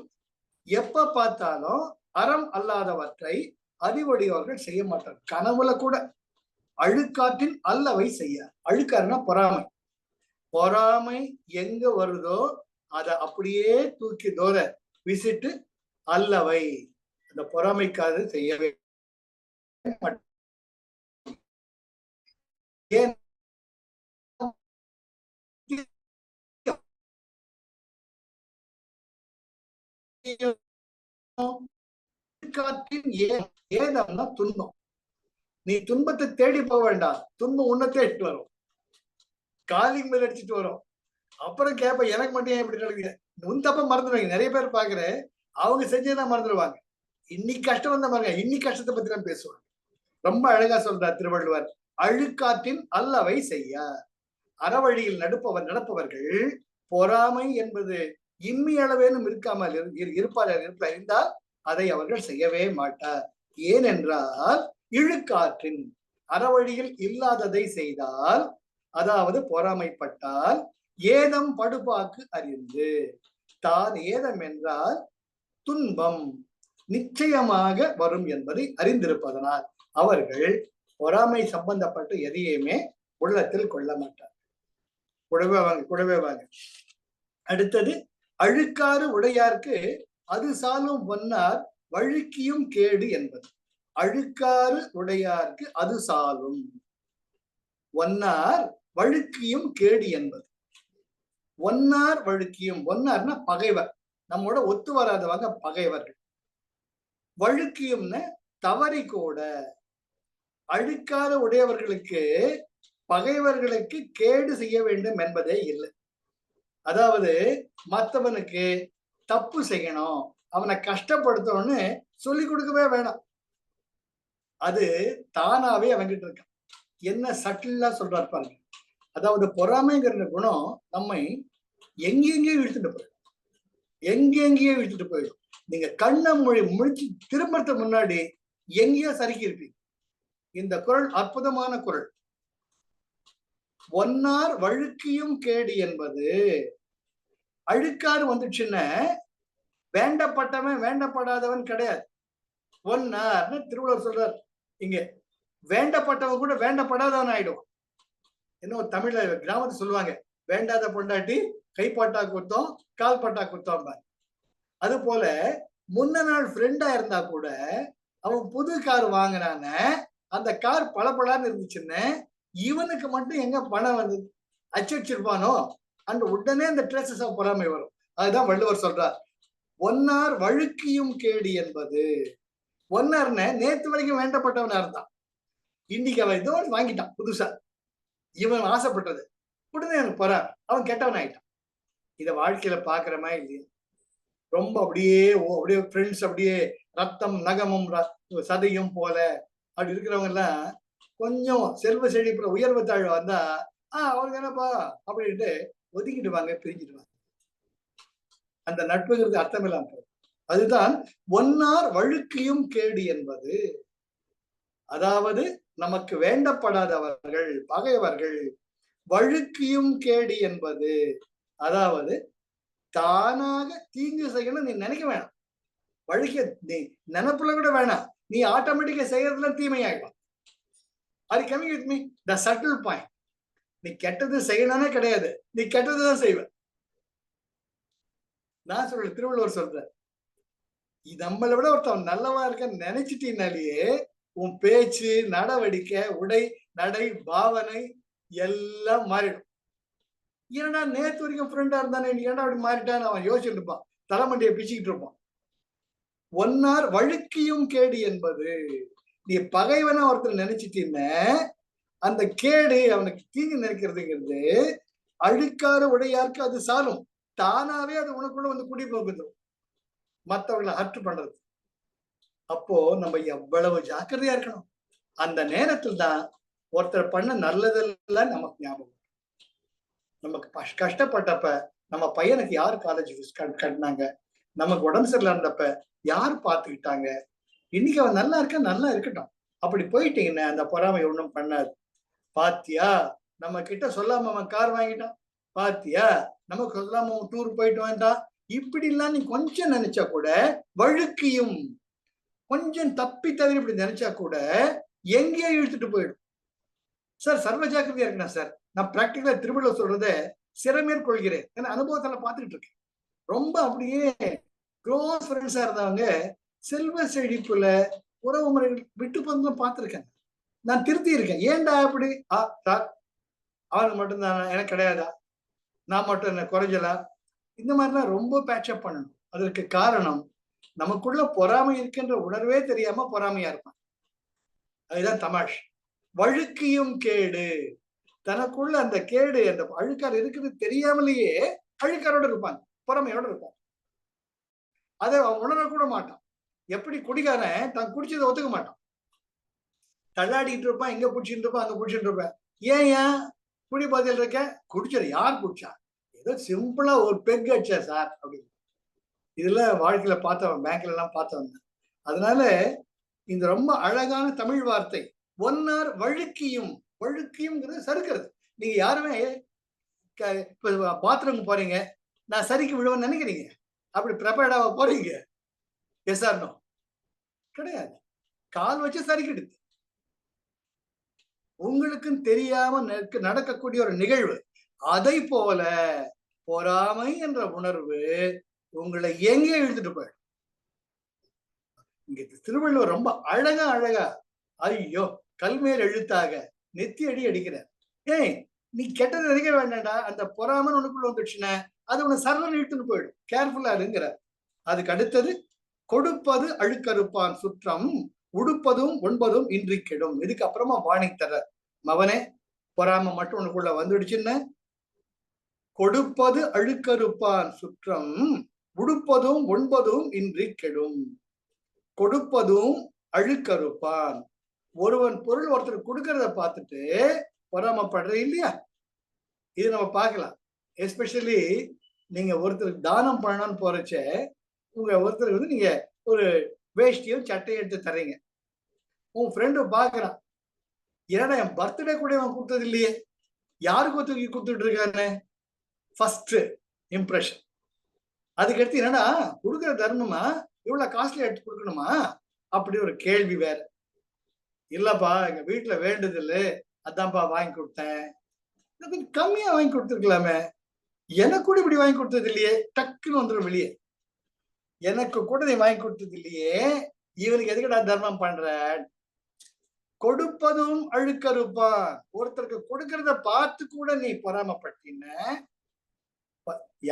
எப்ப பார்த்தாலும் அறம் அல்லாதவற்றை அறிவுடையவர்கள் செய்ய மாட்டார். கனவுல கூட அழுக்காற்றின் அல்லவை செய்யார். அழுக்காருன்னா பொறாமை. பொறாமை எங்க வருதோ அதை அப்படியே தூக்கி தோற விசிட்டு அல்லவை அந்த பொறாமைக்காக செய்யவே ஏன் ஏதம்னா துன்பம். நீ துன்பத்தை தேடி போக வேண்டாம், துன்பம் உன்னை தேடிட்டு வரும், காலிங் மேல அடிச்சுட்டு வரும். அப்புறம் கேப்ப எனக்கு மட்டும் ஏன் இப்படி நடக்குது, உன் தப்ப மறந்துடுவாங்க. நிறைய பேர் பாக்குறேன், அவங்க செஞ்சதான் மறந்துடுவாங்க. இன்னைக்கு கஷ்டம் வந்த பாருங்க, இன்னைக்கு கஷ்டத்தை பத்தி தான் பேசுவாங்க. ரொம்ப அழகா சொல்றார் திருவள்ளுவர், அழுக்காற்றின் அல்லவை செய்ய. அறவழியில் நடப்பவர்கள் பொறாமை என்பது இம்மி அளவேனும் இருக்காமல் இருந்தால் அதை அவர்கள் செய்யவே மாட்டார். ஏனென்றால் இழுக்காற்றின் அறவழியில் இல்லாததை செய்தால், அதாவது பொறாமைப்பட்டால், ஏதம் படுபாக்கு அறிந்து. தான் ஏதம் என்றால் துன்பம் நிச்சயமாக வரும் என்பதை அறிந்திருப்பதனால் அவர்கள் பொறாமை சம்பந்தப்பட்ட எதையுமே உள்ளத்தில் கொள்ள மாட்டார். கூடவே வாங்க. அடுத்தது, அழுக்காறு உடையார்க்கு அது சாலும் ஒன்னார் வழுக்கியும் கேடு என்பது. அழுக்காறு உடையார்க்கு அது சாலும் ஒன்னார் வழுக்கியும் கேடு என்பது. ஒன்னார் வழுக்கியும், ஒன்னார்னா பகைவர், நம்மோட ஒத்து வராதவங்க பகைவர்கள். வழுக்கியும்னு தவறி கூட. அழுக்காறு உடையவர்களுக்கு பகைவர்களுக்கு கேடு செய்ய வேண்டும் என்பதே இல்லை. அதாவது மற்றவனுக்கு தப்பு செய்யணும், அவனை கஷ்டப்படுத்தணும்னு சொல்லி கொடுக்கவே வேணாம். அது தானாவே அவங்கிட்ட இருக்கான். என்ன சட்டிலா சொல்றாரு பாருங்க. அதாவது பொறாமைங்கிற குணம் நம்மை எங்கெங்கேயோ இழுத்துட்டு போயிடும். நீங்க கண்ணை முழிச்சு திரும்பறதுக்கு முன்னாடி எங்கேயோ சறுக்கி இருப்பீங்க. இந்த குறள் அற்புதமான குறள். ஒன்னார் வழுக்கியும் கேடு என்பது. அழுக்காறு வந்துச்சுன்னா வேண்டப்பட்டவன் வேண்டப்படாதவன் கிடையாது. ஒன்னார்னு திருவள்ளுவர் சொல்றார். இங்க வேண்டப்பட்டவன் கூட வேண்டப்படாதவன் ஆயிடும். இன்னும் தமிழ்ல கிராமத்தை சொல்லுவாங்க, வேண்டாத பொண்டாட்டி கைப்பட்டா குத்தம் கால் பட்டா குத்தம். அது போல முன்ன நாள் ஃப்ரெண்டா இருந்தா கூட அவன் புது கார் வாங்கினான, அந்த கார் பளபளன்னு இருந்துச்சுன்னு இவனுக்கு மட்டும் எங்க பணம் வந்து அச்சிருப்பானோ அந்த உடனே அந்த ட்ரெஸ்ஸஸ் பொறாமை வரும். அதுதான் வள்ளுவர் சொல்றார், ஒன்னார் வழுக்கியும் கேடு என்பது. ஒன்னார்ன நேத்து வரைக்கும் வேண்டப்பட்டவனா இருந்தான், இன்னைக்கு அவன் இதோ வாங்கிட்டான் புதுசா, இவன் ஆசைப்பட்டது உடனே எனக்கு போறான், அவன் கெட்டவன் ஆயிட்டான். இத வாழ்க்கையில பாக்குறமா இல்லையா? ரொம்ப அப்படியே ஃப்ரெண்ட்ஸ் அப்படியே ரத்தம் நகமும் சதையும் போல அப்படி இருக்கிறவங்க எல்லாம் கொஞ்சம் செல்வ செழிப்புற உயர்வு தாழ்வு வந்தா அவனுக்கு என்னப்பா அப்படின்ட்டு ஒதுக்கிடுவாங்க, பிரிஞ்சிடுவாங்க. அந்த நட்புங்கிறது அர்த்தம் இல்லாம போகும். அதுதான் ஒன்னார் வழுக்கியும் கேடு என்பது. அதாவது நமக்கு வேண்டப்படாதவர்கள் பகைவர்கள் வழுக்கியும் கேடு என்பது. அதாவது தானாக தீங்கு செய்யணும் நீ நினைக்க வேணாம். வழிக்க நீ நினைப்புல கூட வேணாம், நீ ஆட்டோமேட்டிக்கா செய்யறதுல தீமையாயிடும். அது coming with me the subtle point. நீ கெட்டது செய்யணும்னே கிடையாது, நீ கெட்டதுதான் செய்வ. நான் சொல்ற திருவள்ளுவர் சொல்ற, நம்மளை விட ஒருத்தவன் நல்லவா இருக்க நினைச்சிட்டீங்கனாலேயே உன் பேச்சு, நடவடிக்கை, உடை, நடை, பாவனை எல்லாம் மாறிடும். ஏன்னா நேத்து வரைக்கும் ஃப்ரெண்டா இருந்தானே, நீ ஏன்னா அப்படி மாறிட்டான்னு அவன் யோசிச்சுட்டு இருப்பான், தலைமண்டியை பிச்சுக்கிட்டு இருப்பான். ஒன்னார் வழுக்கியும் கேடு என்பது, நீ பகைவனா ஒருத்தர் நினைச்சிட்டீன்னா அந்த கேடு அவனுக்கு தீங்கு நினைக்கிறதுங்கிறது அழுக்கார உடையாருக்கு அது சாலும், தானாவே அது உனக்குள்ள வந்து குடி போகுது, மற்றவர்களை ஹர்ட் பண்றது. அப்போ நம்ம எவ்வளவு ஜாக்கிரதையா இருக்கணும். அந்த நேரத்தில் தான் ஒருத்தர் பண்ண நல்லதெல்லாம் நமக்கு ஞாபகம். நமக்கு கஷ்டப்பட்டப்ப நம்ம பையனுக்கு யார் காலேஜ் ஃபீஸ் கட்டினாங்க, நமக்கு உடம்பு சரியில்லை இருந்தப்ப யார் பார்த்துக்கிட்டாங்க, இன்னைக்கு அவன் நல்லா இருக்க, நல்லா இருக்கட்டும், அப்படி போயிட்டீங்கன்னா அந்த பொறாமை ஒண்ணும் பண்ணாது. பாத்தியா நம்ம கிட்ட சொல்லாம அவன் கார் வாங்கிட்டான், பாத்தியா நமக்கு சொல்லாம அவன் டூர் போயிட்டு வந்தான், இப்படி எல்லாம் நீ கொஞ்சம் நினைச்சா கூட வழுக்கியும், கொஞ்சம் தப்பி தவிர இப்படி நினைச்சா கூட எங்கேயோ இழுத்துட்டு போயிடும். சார் சர்வ ஜாக்கிரதையா இருக்கணும் சார். நான் பிராக்டிகலா திருவள்ளுவர் சொல்றத சிறமேற்கொள்கிறேன், ஏன்னா அனுபவத்துல பாத்துக்கிட்டு இருக்கேன். ரொம்ப அப்படியே க்ளோஸ் ஃப்ரெண்ட்ஸா இருந்தவங்க செல்வ செழிப்புல உறவு முறைகள் விட்டு போனதை பார்த்திருக்கேன். நான் திருத்தி இருக்கேன். ஏன்டா அப்படி அவனுக்கு மட்டும்தானா, எனக்கு கிடையாதா, நான் மட்டும் என்ன குறைஞ்சலா, இந்த மாதிரிலாம் ரொம்ப பேட்சப் பண்ணணும். அதற்கு காரணம் நமக்குள்ள பொறாமை இருக்கின்ற உணர்வே தெரியாம பொறாமையா இருப்பான். அதுதான் தமாஷ். வழுக்கியும் கேடு, தனக்குள்ள அந்த கேடு, அந்த அழுக்கார் இருக்குது தெரியாமலேயே அழுக்காரோட இருப்பாங்க, பொறாமையோட இருப்பான். அதை அவன் உணரக்கூட மாட்டான். எப்படி குடிக்காரன் தான் குடிச்சதை ஒத்துக்க மாட்டான், தள்ளாடிட்டு இருப்பான், எங்க குடிச்சுட்டு இருப்பான், அங்க குடிச்சுட்டு இருப்பேன். ஏன் குடி பதில் இருக்க, குடிச்சது யார் குடிச்சா, ஏதோ சிம்பிளா ஒரு பெக் அடிச்சா சார் அப்படின்னு. இதுல வாழ்க்கையில பார்த்தவன், பேங்க்ல எல்லாம் பார்த்தவன். அதனால இந்த ரொம்ப அழகான தமிழ் வார்த்தை ஒன்னார் வழுக்கியும். வழுக்கியும்ங்கிறது சறுக்கிறது. நீங்க யாருமே பாத்ரூம் போறீங்க, நான் சரிக்கு விழுவேன்னு நினைக்கிறீங்க, அப்படி ப்ரிப்பேர்டாவா போறீங்க? Yes or no? கிடையாது. கால் வச்சு சரிக்கிடுது. உங்களுக்கும் தெரியாம நடக்கக்கூடிய ஒரு நிகழ்வு. அதை போல பொறாமை என்ற உணர்வு உங்களை எங்கே இழுத்துட்டு போயிடும். இங்க திருவள்ளுவர் ரொம்ப அழகா ஐயோ கல்மேல் எழுத்தாக நெத்தி அடி அடிக்கிறார். ஏய் நீ கெட்டது நினைக்க வேண்டாம்டா, அந்த பொறாமன் உனக்குள்ள வந்துடுச்சுன்னா அது உன்னை சர்வன் இழுத்துட்டு போயிடும், கேர்ஃபுல்லா இருங்கிறார். அதுக்கு அடுத்தது கொடுப்பது அழுக்கறுப்பான் சுற்றம், உடுப்பதும் ஒன்பதும் இன்றி கெடும். இதுக்கு அப்புறமா வாணி தர, மவனே பொறாம மட்டும் உனக்குள்ள வந்துடுச்சுன்னு, கொடுப்பது அழுக்கறுப்பான் சுற்றம், உடுப்பதும் ஒன்பதும் இன்றி கெடும். கொடுப்பதும் அழுக்கறுப்பான். ஒருவன் பொருள் ஒருத்தர் கொடுக்கறத பார்த்துட்டு பொறாமப்படுற இல்லையா, இது நம்ம பார்க்கலாம். எஸ்பெஷலி நீங்க ஒருத்தருக்கு தானம் பண்ணணும்னு போறச்ச, உங்க ஒருத்தருக்கு வந்து நீங்க ஒரு வேஷ்டியும் சட்டையும் எடுத்து தர்றீங்க. உன் ஃப்ரெண்டு பாக்குறான், ஏன்னா என் பர்த்டே கூட அவன் கொடுத்தது இல்லையே, யாருக்கு ஒருத்தருக்கு கொடுத்துட்டு இருக்காரு, ஃபர்ஸ்ட் இம்ப்ரெஷன். அதுக்கடுத்து என்னன்னா கொடுக்குற தர்மமா, இவ்வளவு காஸ்ட்லி எடுத்து கொடுக்கணுமா, அப்படி ஒரு கேள்வி வேற. இல்லப்பா எங்க வீட்டுல வேண்டுதல், அதான்ப்பா வாங்கி கொடுத்தேன், கொஞ்சம் கம்மியா வாங்கி கொடுத்துருக்கலாமே, எனக்கு கூட இப்படி வாங்கி கொடுத்தது இல்லையே, டக்குன்னு வந்துடும் வெளியே, எனக்கு கூட நீ வாங்கி கொடுத்தது இல்லையே, இவனுக்கு எதுக்கடா தர்மம் பண்ற. கொடுப்பதும் அழுக்கறுப்பான். ஒருத்தருக்கு கொடுக்கறத பார்த்து கூட நீ பொறாமப்பட்டின,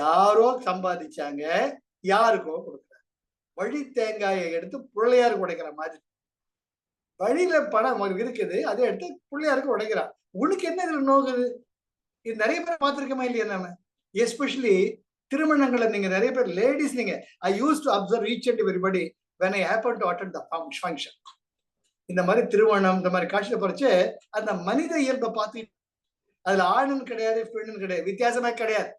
யாரோ சம்பாதிச்சாங்க, யாருக்கோ கொடுக்குற. வழி தேங்காயை எடுத்து பிள்ளையாருக்கு உடைக்கிற மாதிரி, வழியில பணம் இருக்குது, அதை எடுத்து பிள்ளையாருக்கு உடைக்கிறான். உனக்கு என்ன இதுல நோக்குது? இது நிறைய பேர் பார்த்திருக்கமா இல்லையா நாம? எஸ்பெஷலி திருமணங்களை நீங்க நிறைய பேர் லேடிஸ், நீங்க I use to observe each and everybody when I happen to attend the function. இந்த மாதிரி திருமணம், இந்த மாதிரி காட்சியில போறச்சு அந்த மனித இயல்பை பார்த்து, அதுல ஆணுன்னு கிடையாது, பெண்ணுன்னு கிடையாது, வித்தியாசமே கிடையாது,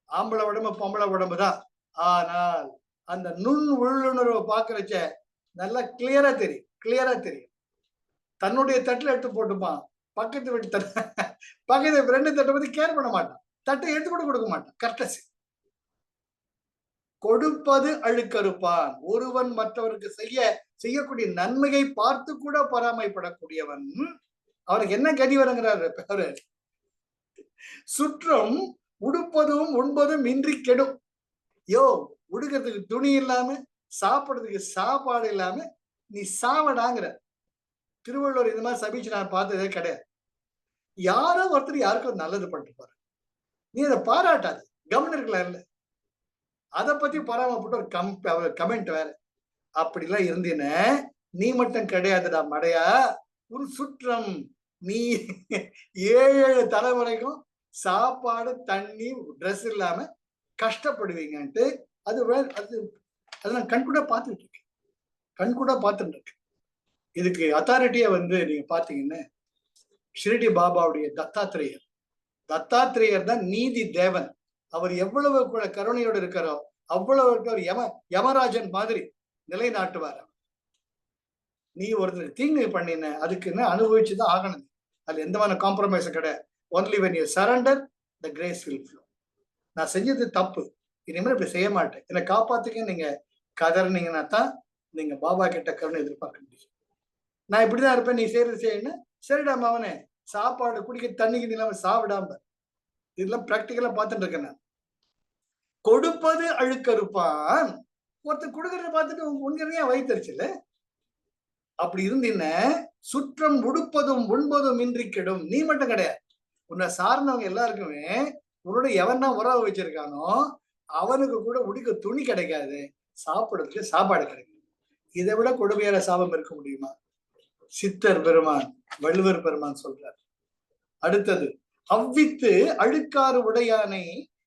ஆம்பளை உடம்பு பொம்பளை உடம்பு தான். ஆனால் அந்த நுண் உள்ளுணர்வை பார்க்கறச்ச நல்லா கிளியரா தெரியும். தன்னுடைய தட்டுல எடுத்து போட்டுப்பான், பக்கத்து வீட்டு தட்டு பக்கத்து ஃப்ரெண்டு தட்டை பத்தி கேர் பண்ண மாட்டான், தட்டை எடுத்து கூட கொடுக்க மாட்டான். கர்டசி. கொடுப்பது அழுக்கறுப்பான். ஒருவன் மற்றவருக்கு செய்யக்கூடிய நன்மையை பார்த்து கூட பொறாமைப்படக்கூடியவன் அவனுக்கு என்ன கதி வருங்கிறாரு. சுற்றம் உடுப்பதும் உண்பதும் இன்றி கெடும். யோ, உடுக்கிறதுக்கு துணி இல்லாம சாப்பிடுறதுக்கு சாப்பாடு இல்லாம நீ சாவடாங்கிற. திருவள்ளுவர் இந்த மாதிரி சபிச்சு நான் பார்த்ததே கிடையாது. யாரோ ஒருத்தர் யாருக்கும் நல்லது பண்ணிட்டு போற, நீ அதை பாராட்டாது, கவனம் இருக்கலாம். இல்ல அதை பத்தி பராமப்பட்டு ஒரு கமெண்ட் வேற. அப்படிலாம் இருந்தீன நீ மட்டும் கிடையாதுடா மடையா. உன் சுற்றம் நீ 7 தலைமுறைக்கும் சாப்பாடு தண்ணி ட்ரெஸ் இல்லாம கஷ்டப்படுவீங்கன்ட்டு அது நான் கண்கூட பார்த்துட்டு இருக்கேன். இருக்கு. இதுக்கு அத்தாரிட்டியா நீங்க பாத்தீங்கன்னா ஷிரடி பாபாவுடைய தத்தாத்திரேயர் தான் நீதி தேவன். அவர் எவ்வளவு கூட கருணையோடு இருக்கிறோ அவ்வளவு யமராஜன் மாதிரி நிலைநாட்டுவார். நீ ஒருத்தர் தீங்கு பண்ணின அதுக்குன்னு அனுபவிச்சுதான் ஆகணும். அது எந்த மாதிரி காம்ப்ரமைஸும் கிடையாது. Only when you surrender, the grace will flow. நான் செஞ்சது தப்பு, இனிமேல் இப்படி செய்ய மாட்டேன், என்னை காப்பாத்துக்க நீங்க கதறினீங்கன்னா தான் நீங்க பாபா கிட்ட கருணை எதிர்பார்க்க முடியும். நான் இப்படிதான் இருப்பேன், நீ செய்யறது செய்யணும். சரிடா அவனே, சாப்பாடு குடிக்க தண்ணிக்கு இல்லாம சாப்பிடாம. இதெல்லாம் பிராக்டிக்கலா பார்த்துட்டு இருக்கேன் நான். கொடுப்பது அழுக்கறுப்பான். ஒருத்தர் கொடுக்கறத பார்த்துட்டு உங்க வயிற்றுச்சுல. அப்படி இருந்தீங்க சுற்றம் உடுப்பதும் உண்பதும் இன்றி கெடும். நீ மட்டும் கிடையாது, உன்னை சார்ந்தவங்க எல்லாருக்குமே உன்னோட எவன் தான் உறவு வச்சிருக்கானோ அவனுக்கு கூட உடுக்க துணி கிடைக்காது, சாப்பிடுறதுக்கு சாப்பாடு கிடைக்கும். இதை விட கொடுமையான சாபம் இருக்க முடியுமா? சித்தர் பெருமான் வள்ளுவர் பெருமான் சொல்றார். அடுத்தது, அவ்வித்து அழுக்காறு உடையானை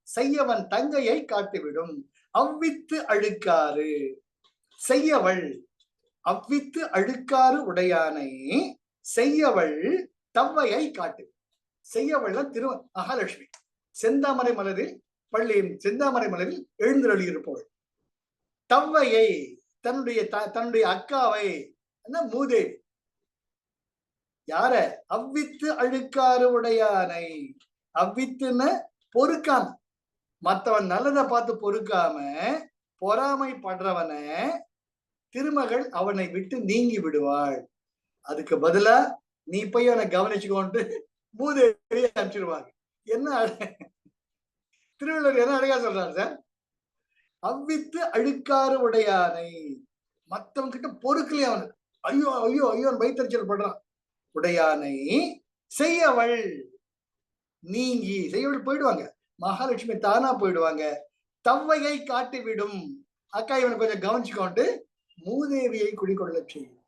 செய்யவன் தங்கையை காட்டிவிடும். அவ்வித்து அழுக்காறு செய்யவள், அவ்வித்து அழுக்காறு உடையானை செய்யவள் தவ்வையை காட்டு. செய்யவள் மகாலட்சுமி. செந்தாமரை மலரில் செந்தாமரை மலரில் எழுந்தருளி இருப்பவள். தவ்வையை தன்னுடைய அக்காவை மூதேவி. யார? அவ்வித்து அழுக்காறு உடையானை. அவ்வித்துன்னு பொறுக்காம, மற்றவன் நல்லதை பார்த்து பொறுக்காம பொறாமை படுறவன திருமகள் அவனை விட்டு நீங்கி விடுவாள். அதுக்கு பதிலா நீ போய் அவனை கவனிச்சுக்கோன்ட்டு மூதேவி அனுப்பிச்சிருவாங்க. என்ன திருவள்ளுவர் என்ன அழகா சொல்றாரு சார். அவ்வித்து அழுக்காறு உடையானை. மத்தவங்க கிட்ட பொறுக்கலையே அவனுக்கு, ஐயோ ஐயோ ஐயோ வைத்தறிச்சல் படுறான். உடையானை செய்யவள் நீங்கி, செய்யவள் போயிடுவாங்க, மகாலட்சுமி தானா போயிடுவாங்க. தவ்வையை காட்டிவிடும். அக்கா இவனை கொஞ்சம் கவனிச்சுக்கோன்ட்டு மூதேவியை குடிக்கொள்ள செய்யும்.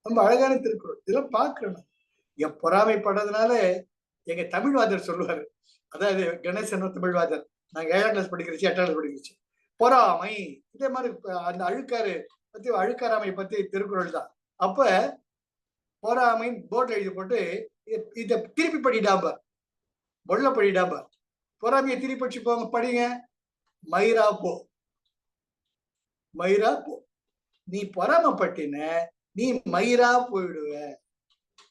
ரொம்ப அழகான திருக்குறள். இதெல்லாம் பார்க்கணும். என் பொறாமைப்படுறதுனால எங்க தமிழ்வாதர் சொல்லுவாரு, அதாவது கணேசன் தமிழ்வாதர், நாங்க 7ஆம் கிளாஸ் படிக்கிறச்சு 8ஆம் கிளாஸ் படிக்கிறச்சு, பொறாமை இதே மாதிரி அந்த அழுக்காராமை பத்தி திருக்குறள் தான். அப்ப பொறாமை போர்ட்ல எழுதி போட்டு இத திருப்பி படிடாம மொள்ள படிடாம பொறாமையை திருப்பி படிச்சு போங்க, படிங்க. மயிரா போ, மயிரா போ. நீ பொறாமப்பட்டின நீ மயிரா போயிடுவ.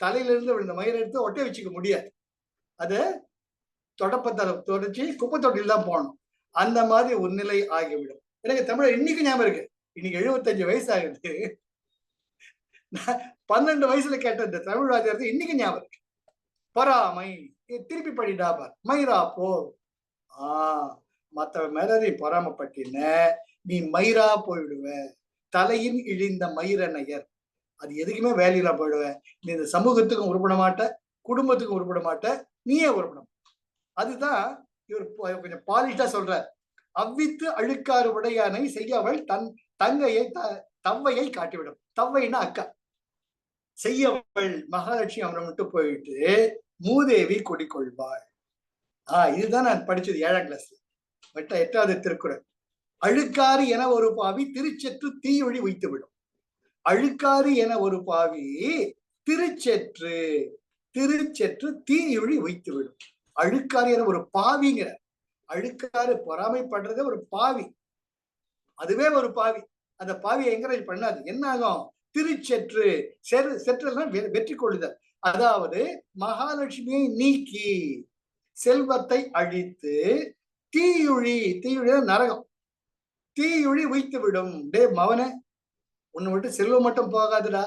தலையில இருந்து விழுந்த மயிரை எடுத்து ஒட்டை வச்சுக்க முடியாது. அது தொடப்பத்தலை தொடச்சி குப்பை தொட்டில் தான் போகணும். அந்த மாதிரி உன்னிலை ஆகிவிடும். எனக்கு தமிழ் இன்னைக்கு ஞாபகம் இருக்கு. இன்னைக்கு 75 வயசு ஆகுது. 12 வயசுல கேட்ட இந்த தமிழ் வாத்தியாரத்தை இன்னைக்கு ஞாபகம் இருக்கு. பொறாமை திருப்பி படிடாபார், மயிரா போ. மத்த மேல நீ பொறாமப்பட்டின நீ மயிரா போயிடுவ. தலையின் இழிந்த மயிரனையர். அது எதுக்குமே வேலையில போயிடுவேன். நீ இந்த சமூகத்துக்கும் உருப்பட மாட்ட, குடும்பத்துக்கும் உருப்பட மாட்ட, நீயே உருப்படும். அதுதான் இவர் கொஞ்சம் பாலிஷா சொல்றார். அவ்வித்து அழுக்காறு உடையானை செய்யவள் தங்கையை தவ்வையை காட்டிவிடும். தவ்வைன்னா அக்கா. செய்யவள் மகாலட்சுமி அவனை விட்டு போயிட்டு மூதேவி குடிக்கொள்வாள். இதுதான் நான் படிச்சது 7ஆம் கிளாஸ்ல. 8வது திருக்குறள். அழுக்காறு என ஒரு பாவி திருச்செற்று தீயொழி வைத்துவிடும். அழுக்காறு என ஒரு பாவி திருச்செற்று தீயொழி வைத்துவிடும். அழுக்காறு என ஒரு பாவிங்கிற, அழுக்காறு பொறாமைப்படுறதே ஒரு பாவி, அதுவே ஒரு பாவி. அந்த பாவியை என்கரேஜ் பண்ணாது. என்ன ஆகும்? திருச்செற்று, செற்றல் வெற்றி கொள்ளுதல். அதாவது மகாலட்சுமியை நீக்கி செல்வத்தை அழித்து தீயுழி, தீயுழி நரகம், தீயுழி உய்த்து விடும். டே மவன, உன்னை விட்டு செல்வம் மட்டும் போகாதுடா,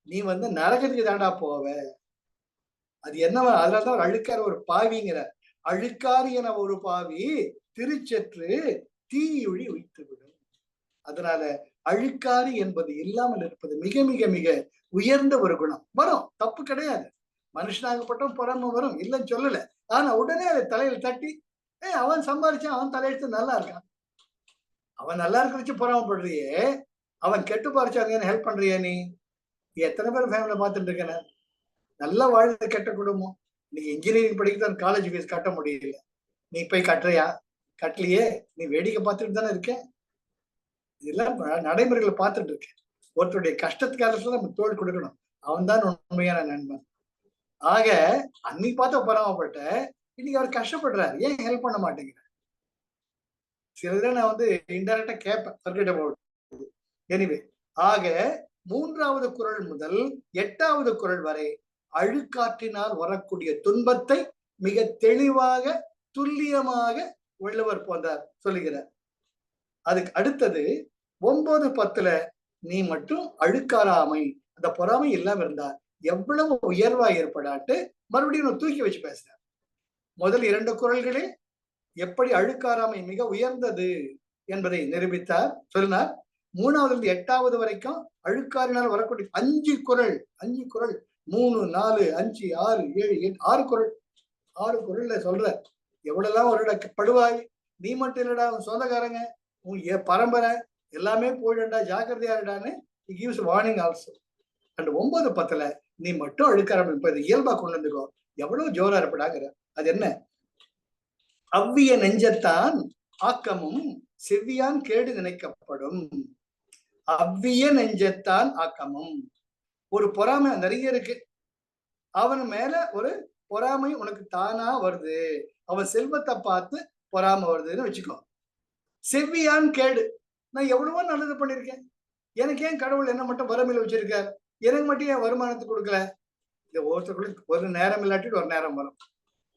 நீ நரகத்துக்கு தாண்டா போவ. அது என்னவா? அதனாலதான் அழுக்கார ஒரு பாவிங்கிற. அழுக்காறு என ஒரு பாவி திருச்செற்று தீயுழி உய்த்து விடும். அதனால அழுக்காறு என்பது இல்லாமல் இருப்பது மிக மிக மிக உயர்ந்த ஒரு குணம். வரும், தப்பு கிடையாது. மனுஷனாகப்பட்டும் பொறாமை வரும், இல்லைன்னு சொல்லல. ஆனா உடனே அதை தலையில தட்டி, அவன் சம்பாதிச்சான், அவன் தலையெடுத்து நல்லா இருக்கான், அவன் நல்லா இருக்க வச்சு பொறாமப்படுறியே, அவன் கெட்டு பாரிச்சாங்க ஹெல்ப் பண்றியா? நீ எத்தனை பேர் ஃபேமிலியில பார்த்துட்டு இருக்கேன், நல்லா வாழ்ந்த கெட்ட குடும்பம். நீ இன்ஜினியரிங் படிக்கதான் காலேஜ் ஃபீஸ் கட்ட முடியல, நீ போய் கட்டுறியா? கட்டலையே, நீ வேடிக்கை பார்த்துட்டு தானே இருக்க. இதெல்லாம் நடைமுறைகளை பார்த்துட்டு இருக்கேன். ஒருத்தருடைய கஷ்டத்துக்காக நம்ம தோல் கொடுக்கணும், அவன் தான் உண்மையான நண்பன். ஆக அன்னைக்கு பார்த்த பொறாமப்பட்ட, இன்னைக்கு அவர் கஷ்டப்படுறாரு, ஏன் ஹெல்ப் பண்ண மாட்டேங்கிற? சில இதில் நான் இன்டைரக்டா கேட்பேன், ஃபர்கெட் அபௌட். எனிவே, ஆக 3வது குறள் முதல் 8வது குறள் வரை அழுக்காற்றினால் வரக்கூடிய துன்பத்தை மிக தெளிவாக துல்லியமாக வள்ளுவர் போன்றார் சொல்லுகிறார். அதுக்கு அடுத்தது 9, 10ல நீ மட்டும் அழுக்காராமை, அந்த பொறாமை இல்லாம இருந்தா எவ்வளவு உயர்வா ஏற்படாட்டு மறுபடியும் தூக்கி வச்சு பேசுறார். முதல் 2 குறள்களே எப்படி அழுக்காராமை மிக உயர்ந்தது என்பதை நிரூபித்தார், சொன்னார். 3வது 8வது வரைக்கும் அழுக்காரினால் வரக்கூடிய 5 குறள் 3, 4, 5, 6, 7, 8, 6 குறள் 6 குறள்ல சொல்ற எவ்வளவுதான் ஒரு படுவாய், நீ மட்டும் இல்லடா, உன் சொந்தக்காரங்க, உன் பரம்பரை எல்லாமே போயிடா, ஜாக்கிரதையா இருடான்னு கிவ்ஸ் வார்னிங் ஆல்சோ. அண்ட் 9, 10ல நீ மட்டும் அழுக்காராமை இப்ப இயல்பா கொண்டு வந்துக்கோ, எவ்வளவு ஜோரா இருப்படாங்கிற. அது என்ன? அவ்விய நெஞ்சத்தான் ஆக்கமும் செவ்வியான் கேடு நினைக்கப்படும். அவ்விய நெஞ்சத்தான் ஆக்கமும். ஒரு பொறாமை நிறைய இருக்கு, அவன் மேல ஒரு பொறாமை உனக்கு தானா வருது, அவன் செல்வத்தை பார்த்து பொறாமை வருதுன்னு வச்சுக்கோ. செவ்வியான் கேடு, நான் எவ்வளவோ நல்லது பண்ணிருக்கேன், எனக்கு ஏன் கடவுள் என்ன மட்டும் வறுமையில வச்சிருக்காரு, எனக்கு மட்டும் ஏன் வருமானத்தை கொடுக்கல? இந்த ஒருத்தருக்குள்ள ஒரு நேரம் இல்லாட்டிட்டு ஒரு நேரம் வரும்.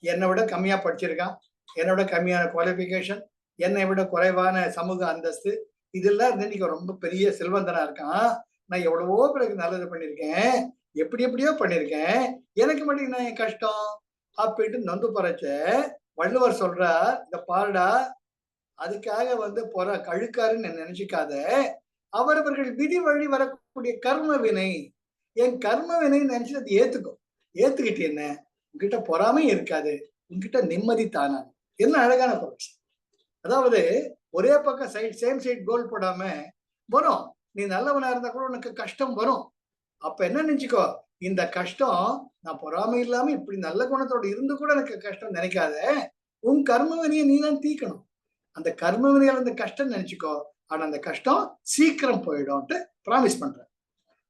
என்னை விட கம்மியா படிச்சிருக்கான், என்னை விட கம்மியான குவாலிபிகேஷன், என்னை விட குறைவான சமூக அந்தஸ்து, இதெல்லாம் இருந்து இன்னைக்கு ரொம்ப பெரிய செல்வந்தனா இருக்கான், நான் எவ்வளவோ பிறகு நல்லது பண்ணிருக்கேன், எப்படி எப்படியோ பண்ணிருக்கேன், எனக்கு மட்டும் நான் என் கஷ்டம் அப்படின்ட்டு நொந்து பறைச்ச வள்ளுவர் சொல்றார், இந்த பாருடா, அதுக்காக கழுக்காருன்னு நினைச்சுக்காத, அவரவர்கள் விதி வழி வரக்கூடிய கர்ம வினை, என் கர்ம வினை நினைச்சு அது ஏத்துக்கிட்டு என்ன, உங்ககிட்ட பொறாமை இருக்காது, உங்ககிட்ட நிம்மதி தானா. என்ன அழகான பொருள். அதாவது ஒரே பக்கம் சேம் சைட் கோல் போடாம வரும், நீ நல்லவனா இருந்தா கூட உனக்கு கஷ்டம் வரும். அப்ப என்ன நினைச்சுக்கோ, இந்த கஷ்டம் நான் பொறாமை இல்லாம இப்படி நல்ல குணத்தோட இருந்து கூட எனக்கு கஷ்டம் நினைக்காத, உன் கர்ம வினையை நீ தான் தீக்கணும். அந்த கர்ம வினையால் அந்த கஷ்டம் நினைச்சுக்கோ, ஆனா அந்த கஷ்டம் சீக்கிரம் போயிடும்ட்டு ப்ராமிஸ் பண்ற.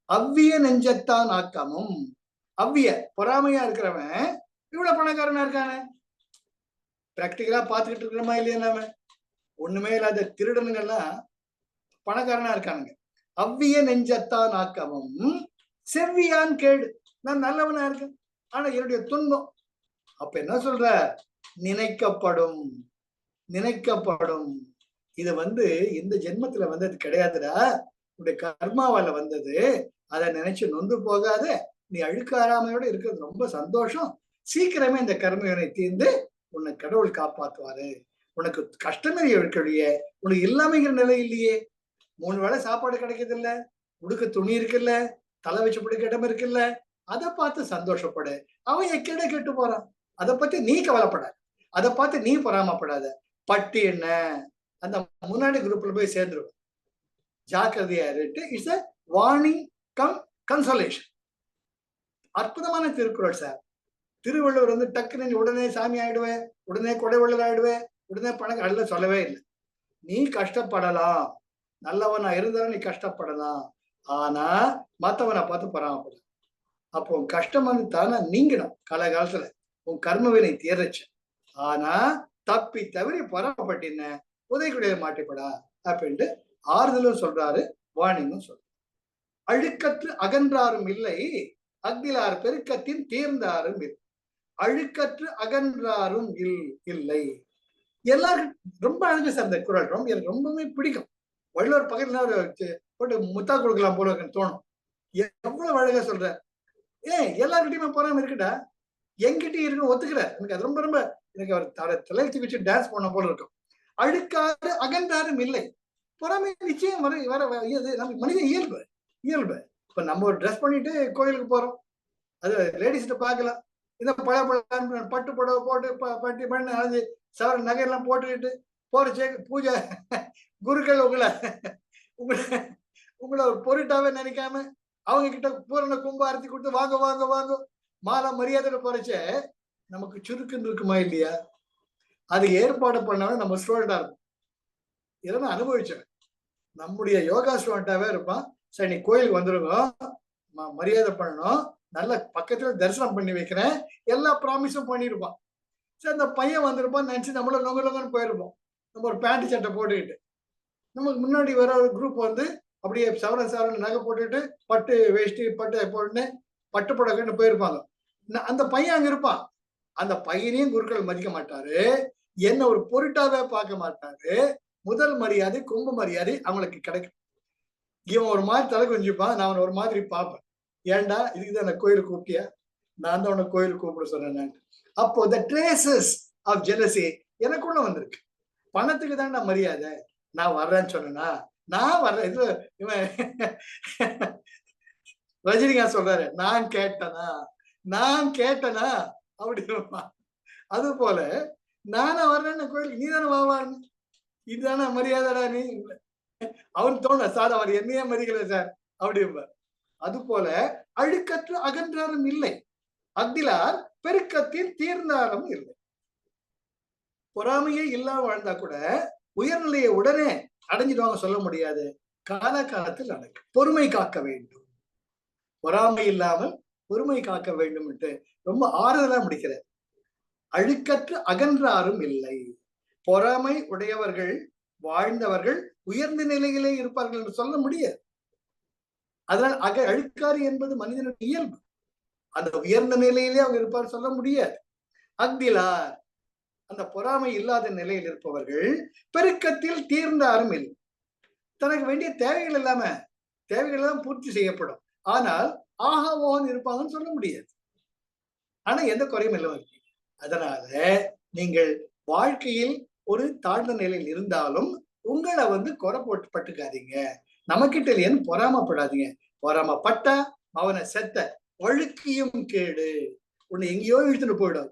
அவ்விய நெஞ்சத்தான் ஆக்கமும். அவ்விய பொறாமையா இருக்கிறவன் இவ்வளவு பணக்காரனா இருக்கானே, பிராக்டிகலா பாத்துக்கிட்டு இருக்கிறோமா இல்லையா? நாம ஒண்ணுமே இல்லாத திருடனுங்கெல்லாம் பணக்காரனா இருக்கானுங்க. அவ்விய நெஞ்சத்தான் ஆக்கமும் செவ்வியான் கேடு, நான் நல்லவனா இருக்கேன், ஆனா என்னுடைய துன்பம். அப்ப என்ன சொல்ற? நினைக்கப்படும். இது இந்த ஜென்மத்துல வந்தது கிடையாதுடா, உடைய கர்மாவால வந்தது, அதை நினைச்சு நொந்து போகாத, நீ அழுக்காராமையோட இருக்கிறது ரொம்ப சந்தோஷம், சீக்கிரமே இந்த கர்மவினை தீர்ந்து உன்னை கடவுள் காப்பாத்துவாரு, உனக்கு கஷ்டமே இருக்கலைய, உனக்கு இல்லாமைங்கிற நிலை இல்லையே, 3 வேளை சாப்பாடு கிடைக்கிறது இல்ல, உடுக்க துணி இருக்குல்ல, தலை வச்சு பிடிக்க இடம் இருக்குல்ல, அதை பார்த்து சந்தோஷப்படு. அவன் எக்கேட கெட்டு போறான், அதை பத்தி நீ கவலைப்பட, அதை பார்த்து நீ பொறாமப்படாத. பட்டி என்ன, அந்த முன்னாடி குரூப்ல போய் சேர்ந்துருவோம், ஜாக்கிரதையா இருக்கு. It's a warning come consolation. அற்புதமான திருக்குறள் சார். திருவள்ளுவர் டக்குன்னு உடனே சாமி ஆயிடுவேன், உடனே கொடைவள்ளல் ஆயிடுவேன், உடனே பணம் அல்ல சொல்லவே இல்லை. நீ கஷ்டப்படலாம், நல்லவனா இருந்தாலும் நீ கஷ்டப்படலாம், ஆனா மத்தவனை பார்த்து பொறாமப்படலாம். அப்போ கஷ்டம் தானே நீங்கணும், காலகாலத்துல உன் கர்மவினை தீரச்சு. ஆனா தப்பி தவறி பொறாமப்பட்டின உதைக்குடைய மாட்டிப்படா அப்படின்ட்டு ஆறுதலும் சொல்றாரு, வார்னிங்கும் சொல்றாரு. அழுக்கற்று அகன்றாரும் இல்லை, அக்திலார் பெருக்கத்தின் தீர்ந்தாரும் இல்லை. அழுக்கற்று அகன்றாரும் இல்லை. எல்லாருக்கும் ரொம்ப அழகு சார் இந்த குறள், ரொம்ப எனக்கு ரொம்பவே பிடிக்கும். வள்ளுவர் பக்கத்துல போட்டு முத்தா கொடுக்கலாம் போல தோணும். எவ்வளவு அழகா சொல்ற. எல்லார்கிட்டயுமே பொறாம இருக்குடா, என்கிட்டயும் இருக்குன்னு ஒத்துக்கிற. எனக்கு அது ரொம்ப ரொம்ப எனக்கு அவர் தலையெழுத்து வச்சு டான்ஸ் பண்ண போல இருக்கும். அழுக்காறு அகன்றாரும் இல்லை. பொறாமை நிச்சயம் வர நம்ம மனித இயல்பு இயல்பு. இப்ப நம்ம ஒரு ட்ரெஸ் பண்ணிட்டு கோயிலுக்கு போறோம், அது லேடிஸ்கிட்ட பார்க்கலாம். இந்த பட்டு புடவை போட்டு பட்டி பண்ணி அழைஞ்சி சவர நகையெல்லாம் போட்டுக்கிட்டு போற பூஜை குருக்கள் உங்களை ஒரு பொருட்டாவே நினைக்காம அவங்க கிட்ட பூரண கும்ப அரைச்சி கொடுத்து வாங்க வாங்க வாங்க மாலை மரியாதையில போறச்ச நமக்கு சுருக்குன்னு இருக்குமா இல்லையா? அது ஏற்பாடு பண்ணாலும் நம்ம ஸ்டூடெண்டா இருக்கும். இதெல்லாம் அனுபவிச்சேன். நம்முடைய யோகா ஸ்டூடெண்டாவே இருப்பான். சரி நீ கோயிலுக்கு வந்துருங்க, மரியாதை பண்ணணும், நல்ல பக்கத்துல தரிசனம் பண்ணி வைக்கிறேன், எல்லா ப்ராமிஸும் பண்ணிருப்பான். சரி அந்த பையன் வந்திருப்பான் நினைச்சு நம்மள லொங்கன்னு போயிருப்போம். நம்ம ஒரு பேண்ட் சட்டை போட்டுக்கிட்டு நமக்கு முன்னாடி வர ஒரு குரூப் வந்து அப்படியே சவரன் நகை போட்டுட்டு பட்டு வேஷ்டி பட்டு போட்டுன்னு பட்டு புடவைன்னு போயிருப்பாங்க. அந்த பையன் அங்க இருப்பான். அந்த பையனையும் குருக்கள் மதிக்க மாட்டாரு, என்ன ஒரு பொருட்டாவே பார்க்க மாட்டாரு. முதல் மரியாதை கும்ப மரியாதை அவங்களுக்கு கிடைக்கும். இவன் ஒரு மாதிரி தலை கொஞ்சிப்பான், நான் ஒரு மாதிரி பார்ப்பேன். ஏன்டா இதுக்குதான் அந்த கோயிலுக்கு கூப்பிட்டியா? நான் தான் உன கோயிலுக்கு கூப்பிட சொன்னேன். அப்போ த ட்ரேசஸ் ஆஃப் ஜெலசி எனக்குள்ள வந்திருக்கு. பணத்துக்கு தான் நான் மரியாதை, நான் வர்றேன்னு சொன்னா நான் வர்றேன். இது இவன் ரஜினிகாந்த் சொல்றாரு, நான் கேட்டனா அப்படி. அது போல நானா வர்றேன்னு கோயிலுக்கு நீ தானே வாவான்னு, இதுதானே மரியாதைடா நீ. அவன் தோண சார் அவர் என்னையே மதிக்கல சார் அப்படிம்பார். அது போல அழுக்கற்று அகன்றாரும் இல்லை, அக்திலார் பெருக்கத்தில் தீர்ந்தாலும் இல்லை. பொறாமையே இல்லாம வாழ்ந்தா கூட உயர்நிலையை உடனே அடைஞ்சிடுவாங்க சொல்ல முடியாது. காலகாலத்தில் நடக்கும். பொறுமை காக்க வேண்டும், பொறாமை இல்லாமல் பொறுமை காக்க வேண்டும் என்று ரொம்ப ஆறுதலா முடிக்கிறார். அழுக்கற்று அகன்றாரும் இல்லை. பொறாமை உடையவர்கள் வாழ்ந்தவர்கள் உயர்ந்த நிலையிலே இருப்பார்கள் என்று சொல்ல முடியாது. அதனால் அழுக்காறு என்பது மனிதனுடைய இயல்பு. அந்த உயர்ந்த நிலையிலே அவங்க இருப்பார் சொல்ல முடியாது. அக்திலார் அந்த பொறாமை இல்லாத நிலையில் இருப்பவர்கள் பெருக்கத்தில் தீர்ந்தாரும் இல்லை. தனக்கு வேண்டிய தேவைகள் எல்லாம் பூர்த்தி செய்யப்படும். ஆனால் ஆஹா ஓஹன் இருப்பாங்கன்னு சொல்ல முடியாது. ஆனா எந்த குறையும் இல்லை. அதனால நீங்கள் வாழ்க்கையில் ஒரு தாழ்ந்த நிலையில் இருந்தாலும் உங்களை குறை போட்டு பட்டுக்காதீங்க. நமக்கிட்ட இல்லையன்னு பொறாமப்படாதீங்க. பொறாமப்பட்டா அவனை செத்த ஒழுக்கியும் கேடு, உன்னை எங்கேயோ இழுத்துட்டு போயிடும்.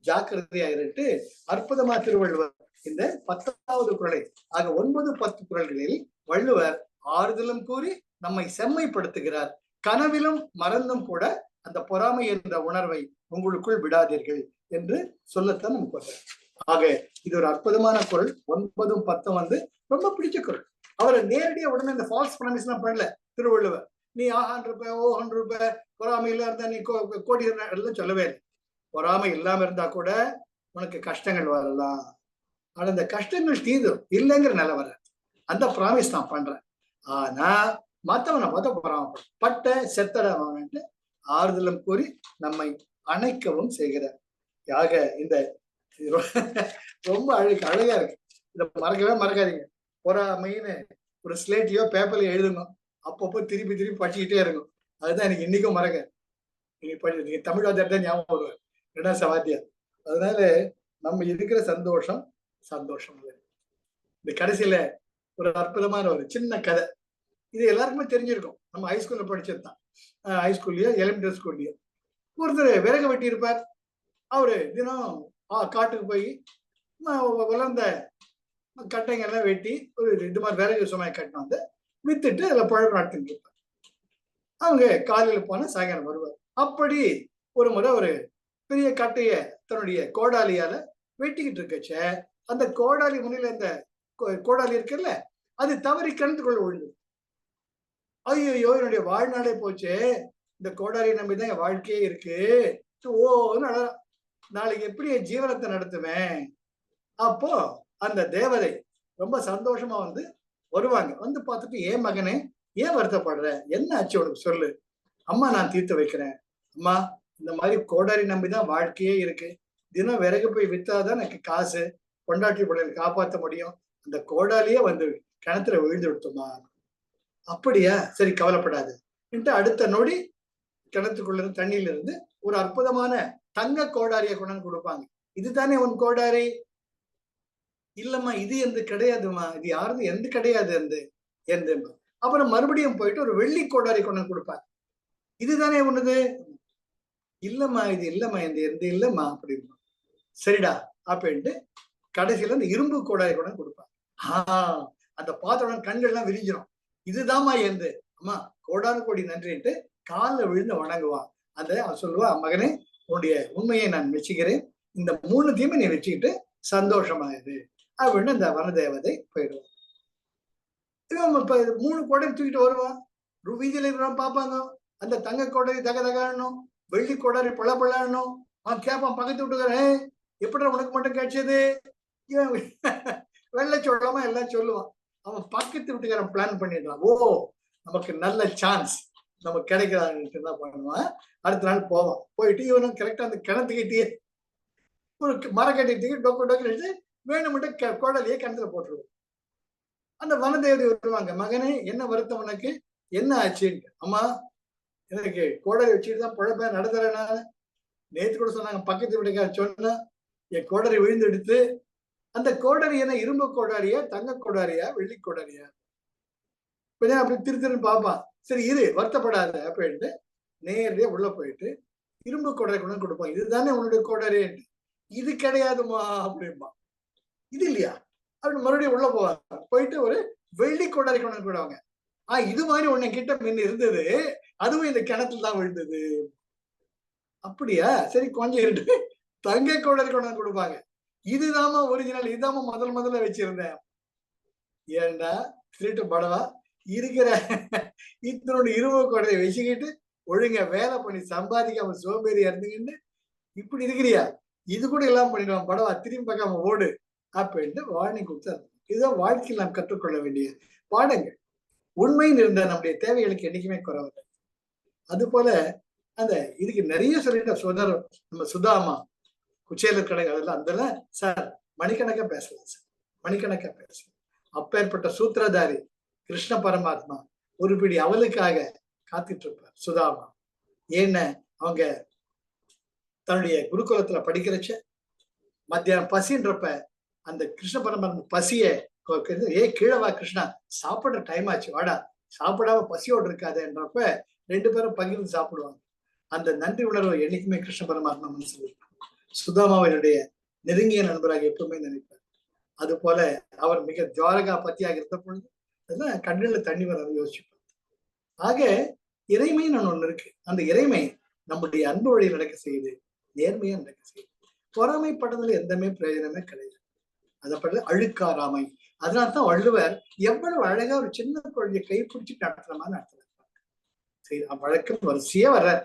ஜாக்கிரதையாயிட்டு அற்புதமா திருவள்ளுவர் இந்த 10வது குறளை ஆக 9, 10 குறள்களில் வள்ளுவர் ஆறுதலும் கூறி நம்மை செம்மைப்படுத்துகிறார். கனவிலும் மறந்தும் கூட அந்த பொறாமை என்ற உணர்வை உங்களுக்குள் விடாதீர்கள் என்று சொல்லத்தான் நமக்கு வர்றார். ஆக இது ஒரு அற்புதமான குறள். 9, 10 ரொம்ப பிடிச்ச குறள். அவரை நேரடியா உடனே இந்த ஃபால்ஸ் ப்ராமிஸ் எல்லாம் பண்ணல திருவள்ளுவர். நீ ஆஹான் இருப்ப ஓஹன் இருப்ப, பொறாமை இல்ல இருந்தா நீ கோடி எல்லாம் சொல்லவே இல்லை. பொறாமை இல்லாம இருந்தா கூட உனக்கு கஷ்டங்கள் வரலாம், ஆனா இந்த கஷ்டங்கள் தீரும் இல்லைங்கிற நிலை வர அந்த ப்ராமிஸ் நான் பண்றேன். ஆனா மத்தவனை பார்த்த பொறாமப்படும் பட்ட செத்தடவான்ட்டு ஆறுதலும் கூறி நம்மை அணைக்கவும் செய்கிறார். யாக இந்த ரொம்ப அழகா இருக்கு. இதை மறக்கவே மறக்காதீங்க. பொறாமைன்னு ஒரு ஸ்லேட்லயோ பேப்பர்லயோ எழுதுங்க, அப்பப்போ திருப்பி திருப்பி படிச்சுக்கிட்டே இருக்கும். அதுதான் எனக்கு இன்னைக்கும் மறக்க. நீங்க தமிழ் வாத்தியார் தான் ஞாபகம் வருவார், 2வது வாத்தியார். அதனால நம்ம இருக்கிற சந்தோஷம் இந்த கடைசியில ஒரு அற்புதமான ஒரு சின்ன கதை. இது எல்லாருக்குமே தெரிஞ்சிருக்கும். நம்ம ஹைஸ்கூல்ல படிச்சதுதான். ஹைஸ்கூல்லயோ எலிமெண்டரி ஸ்கூல்லயோ ஒருத்தர் விறகு வெட்டி இருப்பார். அவரு தினம் காட்டுக்கு போய் வளர்ந்த கட்டைங்கெல்லாம் வெட்டி ஒரு இது மாதிரி விறகு சுமையை கட்டின வித்துட்டு அதுல பழக்கம் நடத்திட்டு இருப்பார். அவங்க காலையில போனா சாயங்காலம் வருவார். அப்படி ஒரு முறை ஒரு பெரிய கட்டைய தன்னுடைய கோடாலியால வெட்டிக்கிட்டு இருக்கச்ச அந்த கோடாலி முனையில அந்த கோடாலி இருக்குல்ல, அது தவறி கிணத்துக்குள்ள விழுந்து. ஐயோ என்னுடைய வாழ்நாளே போச்சு, இந்த கோடாலியை நம்பிதான் என் வாழ்க்கையே இருக்கு, நாளைக்கு எப்படி என் ஜீவனத்தை நடத்துவேன். அப்போ அந்த தேவதை ரொம்ப சந்தோஷமா வருவாங்க. பார்த்துட்டு, ஏன் மகனே ஏன் வருத்தப்படுற, என்ன ஆச்சு உனக்கு சொல்லு, அம்மா நான் தீர்த்து வைக்கிறேன். அம்மா இந்த மாதிரி கோடாரி நம்பிதான் வாழ்க்கையே இருக்கு, தினம் விறகு போய் வித்தாதான் எனக்கு காசு, பொண்டாட்டி பிள்ளைகளை காப்பாற்ற முடியும், அந்த கோடாலியே கிணத்துல விழுந்து விடுத்தோமா. அப்படியா, சரி கவலைப்படாது அடுத்த நொடி கிணத்துக்குள்ள இருந்து தண்ணியில இருந்து ஒரு அற்புதமான தங்க கோடாரியை கொண்டாந்து கொடுப்பாங்க. இதுதானே உன் கோடாரி? இல்லம்மா இது எந்த கிடையாதுமா, இது யாருது எந்த கிடையாது எந்த. அப்புறம் மறுபடியும் போயிட்டு ஒரு வெள்ளி கோடாரி கொண்டாந்து கொடுப்பாங்க. இதுதானே உன்னது? இல்லம்மா இது இல்லம்மா எந்த இல்லம்மா அப்படின்னு. சரிடா அப்படின்ட்டு கடைசியில இந்த இரும்பு கோடாரி கொண்டாந்து கொடுப்பாங்க. அந்த பாத்திரம் கண்கள் எல்லாம் விரிஞ்சிடும். இதுதான்மா எந்த. அம்மா கோடானு கோடி நன்றின்ட்டு காலில் விழுந்து வணங்குவான். அவன் சொல்லுவா, மகனே உன்னுடைய உண்மையை நான் மெச்சுக்கிறேன், இந்த 3 நீ வச்சுக்கிட்டு சந்தோஷமாயிரு அப்படின்னு அந்த வனதேவதை போயிடுவான். இவன் 3 கோடை தூக்கிட்டு வருவான். வீதியில இருக்கிறவன் பார்ப்பாங்க, அந்த தங்க கோடரி தகதகணும், வெள்ளி கோடாரி பழப்பழணும். அவன் கேட்பான் பக்கத்து விட்டுக்கிறேன், எப்படி உனக்கு மட்டும் கிடைச்சது? இவன் வெள்ளை சொல்லாம எல்லாம் சொல்லுவான். அவன் பக்கத்து விட்டுக்காரன் பிளான் பண்ணிடுறான். ஓ நமக்கு நல்ல சான்ஸ் நமக்கு கிடைக்கிறான்ட்டு என்ன பண்ணுவான், அடுத்த நாள் போவான். போயிட்டு இவனும் கரெக்டா அந்த கிணத்துக்கிட்டே ஒரு மரக்கட்டிட்டு டொக்கு டொக்கு வேணும்ட்டு கோடலியே கிணத்துல போட்டுருவோம். அந்த வனதேவதை வருவாங்க, மகனே என்ன வருத்தம் உனக்கு, என்ன ஆச்சுன்ட்டு. அம்மா எனக்கு கோடலி வச்சுட்டு தான் பழப்பேன் நடத்துறேன். நான் நேற்று கூட சொன்னாங்க, பக்கத்து வீட்டுக்கார சொன்னா என் கோடரி விழுந்து எடுத்து. அந்த கோடரி என்ன இரும்பு கோடாரியா, தங்க கோடாரியா, வெள்ளி கோடாரியா? கொஞ்சம் அப்படி திருன்னு பார்ப்பான். சரி இரு வருத்தப்படாத அப்படின்ட்டு நேரடியா உள்ள போயிட்டு இரும்பு கோடரி கொண்டு கொடுப்பான். இதுதானே உன்னுடைய கோடரின்ட்டு. இது கிடையாதுமா அப்படின்பா. இது இல்லையா அப்படின்னு மறுபடியும் உள்ள போவாங்க. போயிட்டு ஒரு வெள்ளி கோடாரி கொண்டு போயிடுவாங்க. இது மாதிரி உன்னை கிட்ட முன்ன இருந்தது, அதுவும் இந்த கிணத்துல தான் விழுந்தது. அப்படியா, சரி கொஞ்சம் இருந்து தங்க கோடரி கொண்டு கொடுப்பாங்க. இதுதாமா ஒரிஜினல், இதுதாமா முதல்ல வச்சிருந்தேன். ஏண்டா திருட்டு படவா, இருக்கிற இத்தனோட இரும்பு கோடையை வச்சுக்கிட்டு ஒழுங்க வேலை பண்ணி சம்பாதிக்காம சோம்பேறி இருந்துக்கிட்டு இப்படி இருக்கிறியா, இது கூட எல்லாம் பண்ணிடுவான் படவா, திரும்பி பார்க்காம ஓடு அப்படின்ட்டு வார்னிங் கொடுத்தாரு. இதுதான் வாழ்க்கையில் நாம் கற்றுக்கொள்ள வேண்டிய பாடங்கள். உண்மைன்னு இருந்த நம்முடைய தேவைகளுக்கு என்னைக்குமே குறைவதில்லை. அது போல அந்த இதுக்கு நிறைய சொல்லிட்டு சுதர் நம்ம சுதாமா குச்சேலர் கடை அதெல்லாம் அதெல்லாம் சார் மணிக்கணக்கா பேசலாம் சார், மணிக்கணக்கா பேசலாம். அப்பேற்பட்ட சூத்திரதாரி கிருஷ்ண பரமாத்மா ஒரு பிடி அவளுக்காக காத்துட்டு இருப்பார் சுதாமா. ஏன்னா அவங்க தன்னுடைய குருகுலத்துல படிக்கிறச்ச மத்தியானம் பசின்றப்ப அந்த கிருஷ்ண பரமாத்மா பசிய கீழவா கிருஷ்ணா சாப்பிடுற டைம் ஆச்சு வாடா, சாப்பிடாம பசியோடு இருக்காதுன்றப்ப 2 பேரும் பகிர்ந்து சாப்பிடுவாங்க. அந்த நன்றி உணர்வு என்னைக்குமே கிருஷ்ண பரமாத்மா மனசுல இருக்கும். சுதாமாவினுடைய நெருங்கிய நண்பராக எப்பவுமே நினைப்பார். அது போல அவர் மிக ஜுவாரகா பத்தியாக இருந்த பொழுது அதெல்லாம் கண்ணுல தண்ணி வர யோசிப்பார். ஆக இறைமைன்னு ஒண்ணு இருக்கு. அந்த இறைமை நம்முடைய அன்பு வழி நடக்க செய்யுது, நேர்மையா நடக்க செய்யுது. பொறாமைப்படுறதுல எந்தமே பிரயோஜனமே கிடையாது. அதை பற்றி அழுக்காராமை. அதனால்தான் வள்ளுவர் எவ்வளவு அழகா ஒரு சின்ன குழந்தைய கைப்பிடிச்சு நடத்துற மாதிரி நடத்துறாங்க. சரி வழக்கம் வரிசையா வர்றாரு,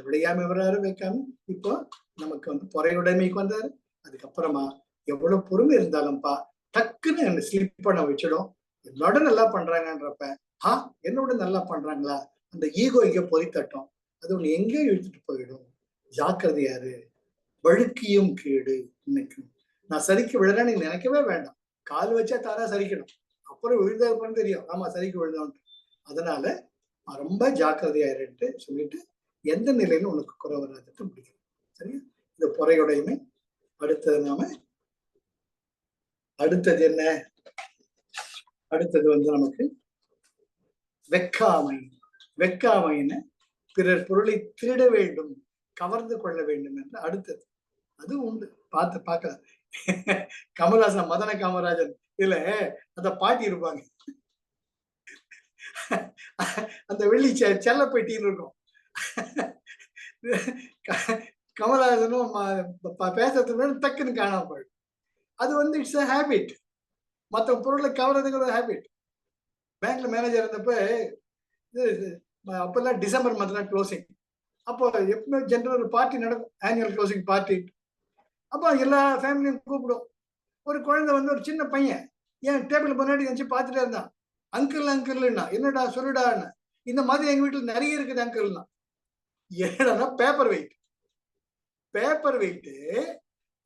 விளையாம வர்றாரு வைக்காம. இப்போ நமக்கு பொறையுடைமைக்கு வந்தாரு. அதுக்கப்புறமா எவ்வளவு பொறுமை இருந்தாலும்ப்பா டக்குன்னு என்ன ஸ்லிப் பண்ண வச்சிடும். என்னோட நல்லா பண்றாங்கன்றப்ப என்னோட நல்லா பண்றாங்களா, அந்த ஈகோ இங்க பொறித்தட்டும், அது ஒண்ணு எங்கேயோ இழுத்துட்டு போயிடும். ஜாக்கிரதையாரு, வழுக்கியும் கேடு. இன்னைக்கு நான் சரிக்கு விழுறேன்னு நீங்க நினைக்கவே வேண்டாம். கால் வச்சா தாரா சரிக்கணும், அப்புறம் விழுந்ததுன்னு தெரியும் ஆமா சரிக்கு விழுந்தோன்ட்டு. அதனால ரொம்ப ஜாக்கிரதையாருன்ட்டு சொல்லிட்டு எந்த நிலையிலும் உனக்கு குறை வராதுட்டு முடிக்கணும். சரியா? இந்த பொறையுடைமை. அடுத்தது என்ன? அடுத்தது நமக்கு வெக்காமை. வெக்காமைன்னு பிறர் பொருளை திருட வேண்டும், கவர்ந்து கொள்ள வேண்டும் என்று அடுத்தது. அது உண்டு, பார்க்கலாம். கமல்ஹாசன் மதன காமராஜன் இதுல அந்த பாட்டி இருப்பாங்க, அந்த வெள்ளி செல்ல பெட்டின்னு இருக்கும். கமல்ஹாசனும் பேசுறதுக்கு டக்குன்னு காணாம போயிடும். அது இட்ஸ் அ ஹேபிட். மற்ற பொருளை கவர்றதுங்கிற ஹேபிட். பேங்க்ல மேனேஜர் இருந்தப்ப அப்பெல்லாம் டிசம்பர் மந்த்ல க்ளோசிங். அப்போ எப்பவுமே ஜென்ரல் ஒரு பார்ட்டி நடக்கும், ஆனுவல் க்ளோசிங் பார்ட்டி. அப்போ எல்லா ஃபேமிலியும் கூப்பிடும். ஒரு குழந்தை ஒரு சின்ன பையன் என் டேபிள் முன்னாடி வச்சு பார்த்துட்டே இருந்தான். அங்கிள் அங்கிள்னா என்னடா சொல்லுடான்னு. இந்த மாதிரி எங்க வீட்டுல நிறைய இருக்குது அங்கிள்னா. ஏன்னா பேப்பர் வெயிட்.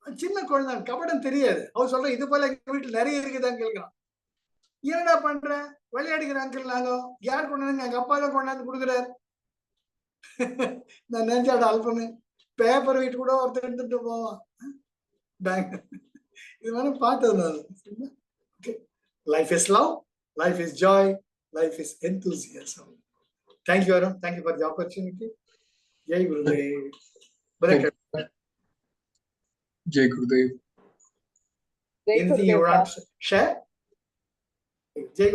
சின்ன குழந்தை கபடம் தெரியாது. அவர் சொல்ற இது போல எங்க வீட்டுல நிறைய இருக்குது அங்கிள்ங்கிறான். என்னடா பண்ற, விளையாடுகிற அங்கிள், நாங்க யார் கொண்டாந்து, எங்க அப்பா தான் கொண்டாந்து கொடுக்குறாரு. நான் நினைச்சாட அல்பன்னு பேப்பர் வெயிட் கூட ஒருத்தர் எடுத்துட்டு போவான் பேங்க். இது மாதிரி பார்த்தது. Life is love, life is Joy, life is enthusiasm. Thank you, Arun. Thank you for the opportunity. Jai Gurudev. Jai Gurudev. Anything you want to share? Jai